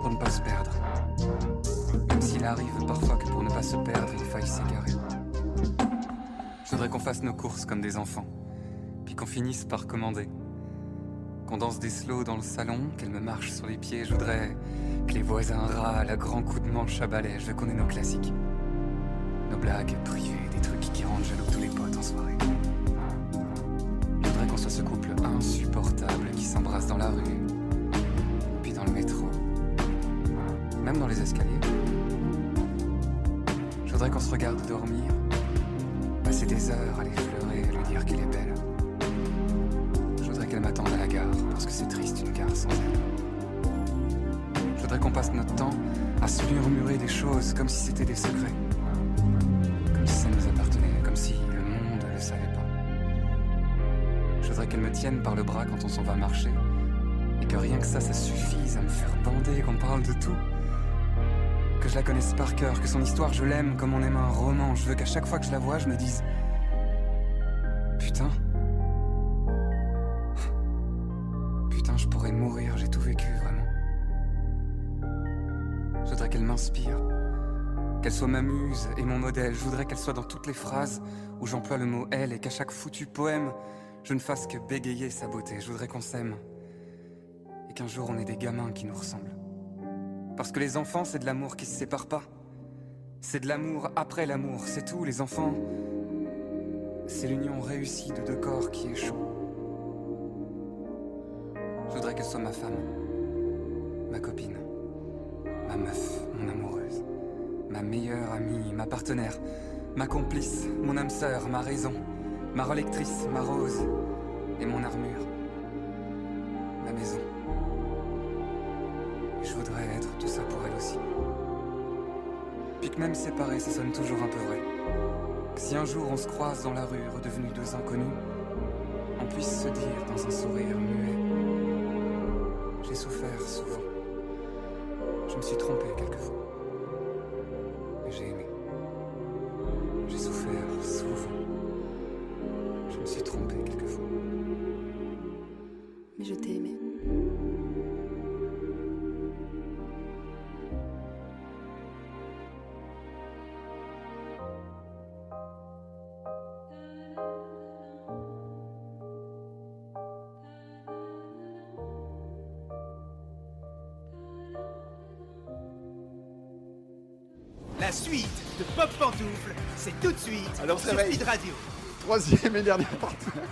pour ne pas se perdre. Même s'il arrive parfois que pour ne pas se perdre, il faille s'égarer. Je voudrais qu'on fasse nos courses comme des enfants, puis qu'on finisse par commander. Qu'on danse des slows dans le salon, qu'elle me marche sur les pieds. Je voudrais que les voisins râlent à grands coups de manche à balai. Je veux qu'on ait nos classiques, nos blagues privées, des trucs qui rendent jaloux tous les potes en soirée. Je voudrais qu'on soit ce couple insupportable qui s'embrasse dans la rue, puis dans le métro, même dans les escaliers. Je voudrais qu'on se regarde dormir, passer des heures à l'effleurer et lui dire qu'elle est belle. Je voudrais qu'elle m'attende à la gare, parce que c'est triste une gare sans elle. Je voudrais qu'on passe notre temps à se murmurer des choses comme si c'était des secrets, comme si ça nous appartenait, comme si le monde ne le savait pas. Je voudrais qu'elle me tienne par le bras quand on s'en va marcher, et que rien que ça suffise à me faire bander, qu'on parle de tout. Que je la connaisse par cœur, que son histoire je l'aime comme on aime un roman. Je veux qu'à chaque fois que je la vois, je me dise putain, je pourrais mourir, j'ai tout vécu vraiment. Je voudrais qu'elle m'inspire, qu'elle soit ma muse et mon modèle. Je voudrais qu'elle soit dans toutes les phrases où j'emploie le mot elle, et qu'à chaque foutu poème je ne fasse que bégayer sa beauté. Je voudrais qu'on s'aime et qu'un jour on ait des gamins qui nous ressemblent. Parce que les enfants, c'est de l'amour qui se sépare pas. C'est de l'amour après l'amour, c'est tout. Les enfants, c'est l'union réussie de deux corps qui échouent. Je voudrais qu'elle soit ma femme, ma copine, ma meuf, mon amoureuse, ma meilleure amie, ma partenaire, ma complice, mon âme sœur, ma raison, ma relectrice, ma rose et mon armure, ma maison. Je voudrais être tout ça pour elle aussi. Puis que même séparés, ça sonne toujours un peu vrai. Que si un jour on se croise dans la rue, redevenus deux inconnus, on puisse se dire dans un sourire muet: j'ai souffert souvent. Je me suis trompé quelquefois. Mais j'ai aimé. J'ai souffert souvent. Je me suis trompé quelquefois. Mais je t'ai aimé. La suite de Pop Pantoufle, c'est tout de suite Alors, sur Speed Radio. Troisième et dernière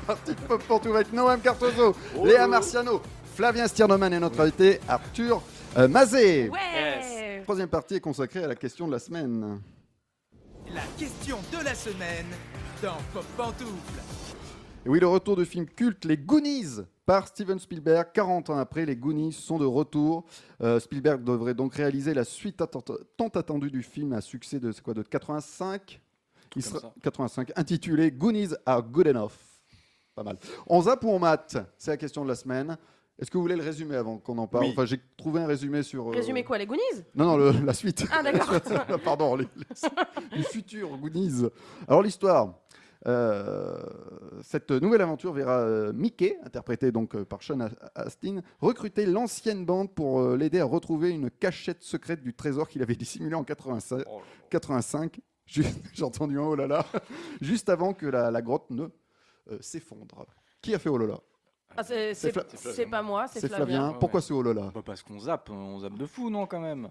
partie de Pop Pantoufle avec Noam Cartozo, Léa Marciano, Flavien Stirnoman et notre invité Arthur Mazet. Ouais. Troisième partie est consacrée à la question de la semaine. La question de la semaine dans Pop Pantoufle. Et oui, le retour du film culte Les Goonies par Steven Spielberg. 40 ans après, les Goonies sont de retour. Spielberg devrait donc réaliser la suite tant attendue du film à succès de 85. 85, intitulé Goonies Are Good Enough. Pas mal. On zappe ou on mate? C'est la question de la semaine. Est-ce que vous voulez le résumer avant qu'on en parle? Oui. Enfin, j'ai trouvé un résumé sur... Résumer quoi, les Goonies? Non, la suite. Ah, d'accord. Pardon, les futurs Goonies. Alors, l'histoire. Cette nouvelle aventure verra Mickey, interprété donc par Sean Astin, recruter l'ancienne bande pour l'aider à retrouver une cachette secrète du trésor qu'il avait dissimulé en 85. J'ai entendu un oh là là, juste avant que la grotte ne s'effondre. Qui a fait oh là là? C'est pas moi, c'est Flavien. Flavien. Pourquoi ce oh là là? Parce qu'on zappe de fou, non, quand même.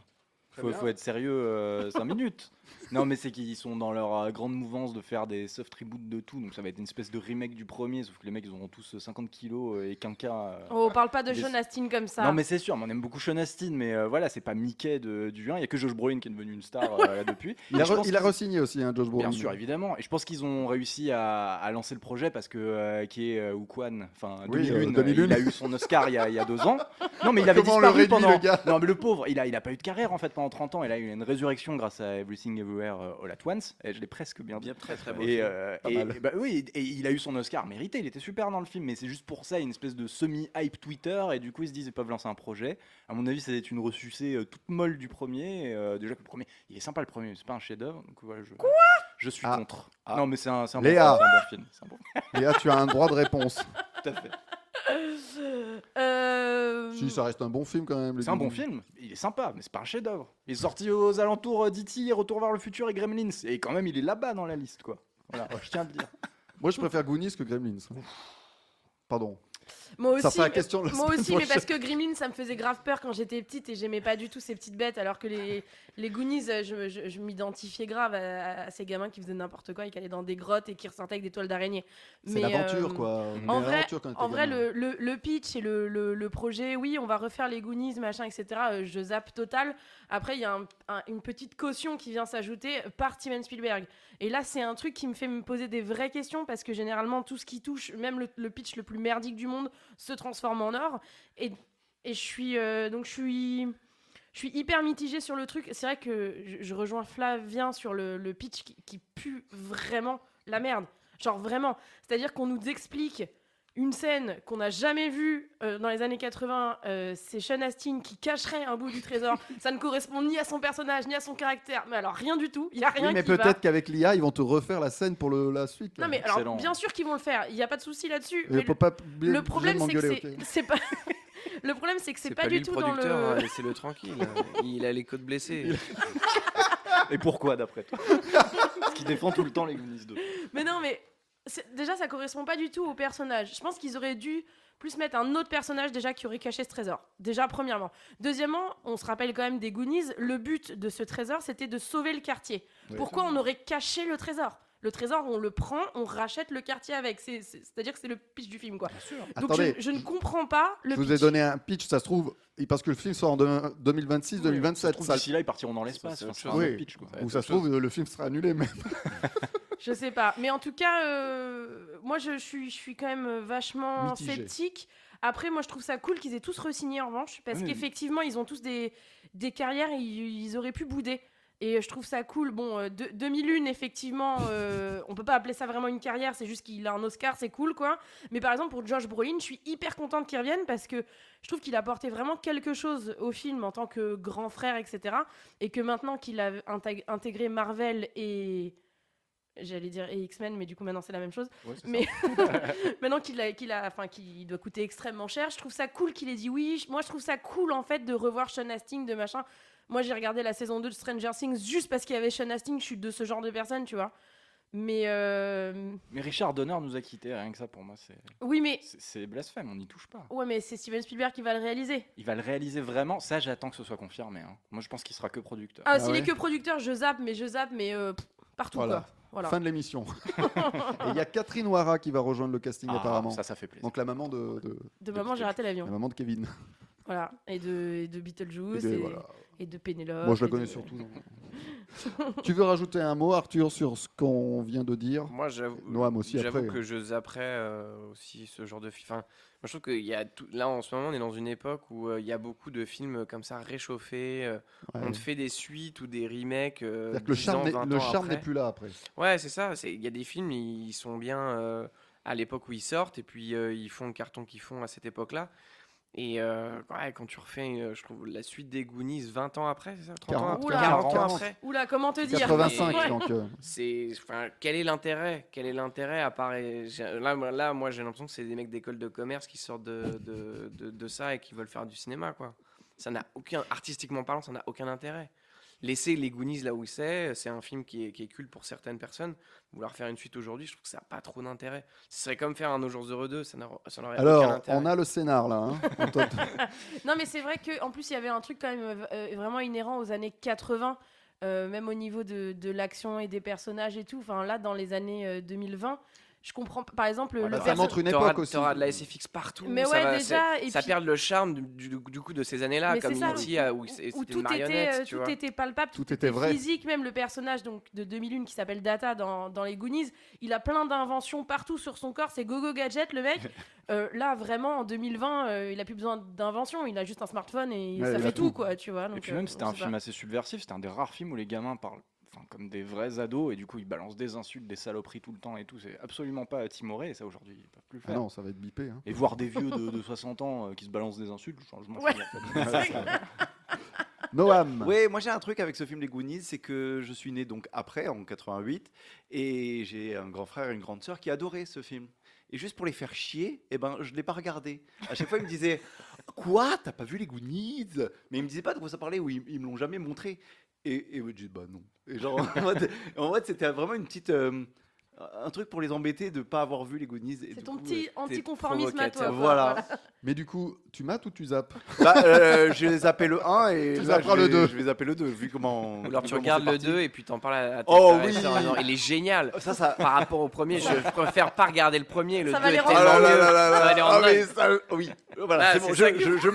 Faut être sérieux 5 minutes. Non, mais c'est qu'ils sont dans leur grande mouvance de faire des soft reboots de tout, donc ça va être une espèce de remake du premier, sauf que les mecs ils auront tous 50 kilos et qu'un cas. Oh, parle pas de Sean Astin comme ça. Non, mais c'est sûr, on aime beaucoup Sean Astin, mais voilà, c'est pas Mickey du 1, il y a que Josh Brolin qui est devenu une star depuis. Il a re-signé aussi, hein, Josh Brolin. Bien sûr, évidemment, et je pense qu'ils ont réussi à lancer le projet parce que qui est Ukwan, enfin 2001, il a eu son Oscar il y a 2 ans. Non, mais il avait disparu pendant. Le gars non, mais le pauvre, il a pas eu de carrière en fait pendant 30 ans, et là il a eu une résurrection grâce à Everything Everywhere All at Once. Et je l'ai presque bien dit. Très très beau. Et il a eu son Oscar mérité, il était super dans le film, mais c'est juste pour ça une espèce de semi-hype Twitter, et du coup ils se disent ils peuvent lancer un projet. À mon avis, ça va être une ressucée toute molle du premier. Déjà que le premier, il est sympa le premier, c'est pas un chef-d'œuvre. Donc voilà, je suis contre. Non, mais c'est un bon film. Léa, tu as un droit de réponse. Tout à fait. Si, ça reste un bon film quand même. C'est un bon film, il est sympa, mais c'est pas un chef-d'œuvre. Il est sorti aux alentours d'E.T., Retour vers le futur et Gremlins, et quand même il est là-bas dans la liste, quoi. Voilà, je tiens à le dire. Moi, je préfère Goonies que Gremlins. Pardon. Moi Ça aussi, sera la question de la moi semaine aussi, mais prochaine. parce que Gremlins, ça me faisait grave peur quand j'étais petite et j'aimais pas du tout ces petites bêtes, alors que les Goonies, je m'identifiais grave à ces gamins qui faisaient n'importe quoi et qui allaient dans des grottes et qui ressortaient avec des toiles d'araignée. C'est l'aventure, quoi. En vrai, le pitch et le projet, oui, on va refaire les Goonies, machin, etc. Je zappe total. Après, il y a une petite caution qui vient s'ajouter par Steven Spielberg. Et là, c'est un truc qui me fait me poser des vraies questions, parce que généralement, tout ce qui touche, même le pitch le plus merdique du monde, se transforme en or. Et je suis hyper mitigée sur le truc. C'est vrai que je rejoins Flavien sur le pitch qui pue vraiment la merde. Genre vraiment. C'est-à-dire qu'on nous explique une scène qu'on n'a jamais vue dans les années 80, c'est Sean Astin qui cacherait un bout du trésor. Ça ne correspond ni à son personnage, ni à son caractère. Mais alors, rien du tout. Il n'y a rien mais qui va. peut-être qu'avec l'IA, ils vont te refaire la scène pour la suite. Non, mais alors, bien sûr qu'ils vont le faire. Il n'y a pas de souci là-dessus. Mais le problème, c'est que c'est pas... Le problème, c'est que c'est pas du tout dans le... Hein, laissez-le tranquille. Il a les côtes blessées. Et pourquoi, d'après toi? Parce qu'il défend tout le temps les Goonies 2. Mais non, mais... Déjà, ça correspond pas du tout au personnage. Je pense qu'ils auraient dû plus mettre un autre personnage déjà qui aurait caché ce trésor. Déjà, premièrement. Deuxièmement, on se rappelle quand même des Goonies, le but de ce trésor, c'était de sauver le quartier. Oui, pourquoi on aurait caché le trésor? Le trésor, on le prend, on rachète le quartier avec. C'est-à-dire que c'est le pitch du film, quoi. Bien sûr. Donc attendez, je ne comprends pas le pitch. Je vous ai donné un pitch, ça se trouve, parce que le film sort en 2026, 2027. D'ici là, ils partiront dans l'espace. Oui. Pitch, quoi. Ou ça se trouve, le film sera annulé même. Je sais pas. Mais en tout cas, moi, je suis quand même vachement sceptique. Après, moi, je trouve ça cool qu'ils aient tous re-signé en revanche, parce qu'effectivement, ils ont tous des carrières et ils auraient pu bouder. Et je trouve ça cool. Bon, 2001, effectivement, on peut pas appeler ça vraiment une carrière, c'est juste qu'il a un Oscar, c'est cool, quoi. Mais par exemple, pour Josh Brolin, je suis hyper contente qu'il revienne, parce que je trouve qu'il a apporté vraiment quelque chose au film en tant que grand frère, etc. Et que maintenant qu'il a intégré Marvel et... J'allais dire et X-Men, mais du coup maintenant c'est la même chose. Ouais, mais maintenant qu'il doit coûter extrêmement cher, je trouve ça cool qu'il ait dit oui. Moi je trouve ça cool en fait de revoir Sean Astin, de machin. Moi j'ai regardé la saison 2 de Stranger Things juste parce qu'il y avait Sean Astin, je suis de ce genre de personne, tu vois. Mais Richard Donner nous a quittés, rien que ça pour moi c'est. Oui, mais c'est blasphème, on n'y touche pas. Ouais, mais c'est Steven Spielberg qui va le réaliser. Il va le réaliser vraiment, ça j'attends que ce soit confirmé. Hein. Moi je pense qu'il sera que producteur. Ah, s'il est que producteur, je zappe, mais partout quoi. Voilà. Fin de l'émission. Et il y a Catherine O'Hara qui va rejoindre le casting apparemment. Ça fait plaisir. Donc la maman de maman, j'ai raté l'avion. La maman de Kevin. Voilà. Et de Beetlejuice et de Pénélope. Moi je la connais surtout. Tu veux rajouter un mot, Arthur, sur ce qu'on vient de dire? Moi j'avoue. Noam aussi j'avoue après. que je zapperais aussi ce genre de film. Enfin, moi je trouve qu'il y a tout... Là en ce moment on est dans une époque où il y a beaucoup de films comme ça réchauffés. On te fait des suites ou des remakes. C'est-à-dire que le charme n'est plus là après. Ouais, c'est ça. Il y a des films, ils sont bien à l'époque où ils sortent et puis ils font le carton qu'ils font à cette époque-là. Et quand tu refais, je trouve, la suite des Goonies 20 ans après, c'est ça 30 ans 40, après, Oula, 40 ans après. Oula, comment te dire 85, Ouais. donc... Quel est l'intérêt à part... Là, moi, j'ai l'impression que c'est des mecs d'école de commerce qui sortent de ça et qui veulent faire du cinéma, quoi. Ça n'a artistiquement parlant, ça n'a aucun intérêt. Laisser les Goonies là où c'est un film qui est culte pour certaines personnes. Vouloir faire une suite aujourd'hui, je trouve que ça n'a pas trop d'intérêt. Ce serait comme faire un Nos Jours Heureux 2, ça n'aurait aucun Alors, intérêt. on a le scénar là. Hein. Non, mais c'est vrai qu'en plus, il y avait un truc quand même vraiment inhérent aux années 80, même au niveau de l'action et des personnages et tout. Enfin, là, dans les années 2020, je comprends, par exemple, ça montre une époque aussi. T'auras de la SFX partout. Mais ça ouais, va, déjà. Et ça puis... perd le charme du coup de ces années-là, Mais comme c'est ça, E.T. où où c'était tout une marionnette. tu tout vois. était palpable, tout était vrai. physique. Même le personnage donc, de 2001 qui s'appelle Data dans les Goonies, il a plein d'inventions partout sur son corps. C'est Go-Go Gadget, le mec. Là, vraiment, en 2020, il a plus besoin d'invention. Il a juste un smartphone et ça fait tout, quoi. Tu vois, donc, et puis même, c'était un film assez subversif. C'était un des rares films où les gamins parlent comme des vrais ados et du coup ils balancent des insultes, des saloperies tout le temps et tout. C'est absolument pas timoré et ça aujourd'hui ils peuvent plus le faire. Ah non, ça va être bipé. Hein. Et voir des vieux de 60 ans qui se balancent des insultes, je m'en fous, en fait. Noam. Oui, moi j'ai un truc avec ce film Les Goonies, c'est que je suis né donc après, en 88, et j'ai un grand frère et une grande sœur qui adoraient ce film. Et juste pour les faire chier, je ne l'ai pas regardé. À chaque fois, ils me disaient « Quoi ? T'as pas vu Les Goonies ?» Mais ils me disaient pas de quoi ça parlait, ou ils me l'ont jamais montré. Et je dis bah non. Et genre, en fait, c'était vraiment une petite... un truc pour les embêter de ne pas avoir vu les Goonies. C'est ton petit anticonformisme à toi. Voilà. Mais du coup, tu mates ou tu zappes? Je vais zapper le 1 et tu là, zapperas le 2. Je vais zapper le 2, vu comment... Ou alors tu regardes le 2 et puis t'en parles à tes Oh frères et oui. sœurs en disant, il est génial. Ça... Par rapport au premier, je préfère pas regarder le premier. Le Ça 2 va les est rendre- tellement Ah là mieux. là là là Ça va les là. rendre Ah, mais dingues. ça, oui. Voilà, Ah, c'est bon, c'est ça que- je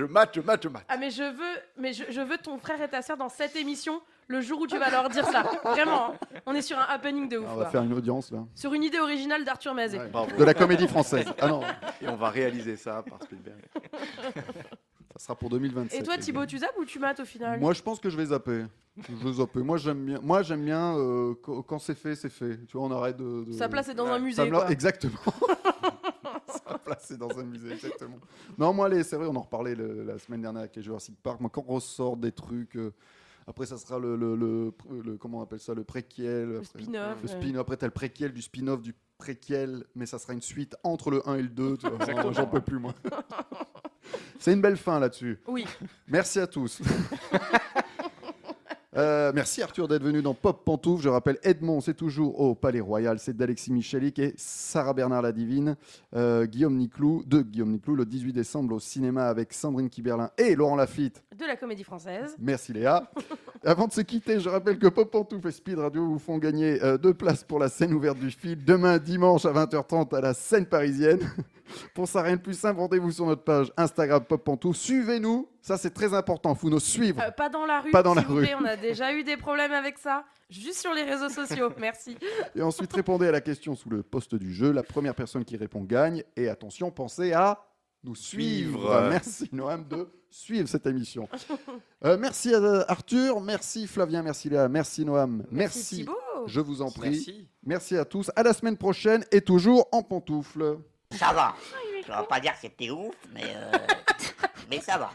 mate. Ah, mais je veux ton frère et ta sœur dans cette émission le jour où tu vas leur dire ça. Vraiment, hein. On est sur un happening de ouf. On va quoi. faire une audience là. Sur une idée originale d'Arthur Mazet. Ouais. Bravo. De la comédie française. Ah non, Et on va réaliser ça par Spielberg. ça sera pour 2027. Et toi, les Thibaut, gars. tu zappes ou tu mates au final? Moi, je pense que je vais zapper. Je vais zapper. Moi, j'aime bien quand c'est fait, c'est fait. Tu vois, on arrête de... Ça place est dans un Ça musée. me Quoi. l'a- Exactement. Ça placé dans un musée, exactement. Non, moi, c'est vrai, on en reparlait la semaine dernière avec les Jurassic Park. Moi, quand on ressort des trucs, après, ça sera le comment on appelle ça, le préquel. Le après, spin-off. Le spin-off. Après, t'as le préquel du spin-off du préquel, mais ça sera une suite entre le 1 et le 2. Tu vois. Non, j'en peux plus, moi. C'est une belle fin là-dessus. Oui. Merci à tous. Merci Arthur d'être venu dans Pop Pantouf. Je rappelle, Edmond, c'est toujours au Palais Royal. C'est d'Alexis Michalik et Sarah Bernard la Divine. Guillaume Niclou, le 18 décembre au cinéma avec Sandrine Kiberlin et Laurent Lafitte. De la comédie française. Merci Léa. Avant de se quitter, je rappelle que Pop Pantouf et Speed Radio vous font gagner 2 places pour la scène ouverte du film demain dimanche à 20h30 à la scène parisienne. Pour ça, rien de plus simple, rendez-vous sur notre page Instagram Pop Pantouf. Suivez-nous, ça c'est très important, il faut nous suivre. Pas dans la rue, Pas dans la s'il vous rue. plaît. On a déjà eu des problèmes avec ça. Juste sur les réseaux sociaux. Merci. Et ensuite, répondez à la question sous le post du jeu. La première personne qui répond gagne. Et attention, pensez à nous suivre. Merci Noam de suivre cette émission. Merci à Arthur, merci Flavien, merci Léa, merci Noam, merci. Thibaut. Je vous en prie. Merci. Merci à tous. À la semaine prochaine et toujours en pantoufles. Ça va. Je ne vais pas dire que c'était ouf, mais ça va.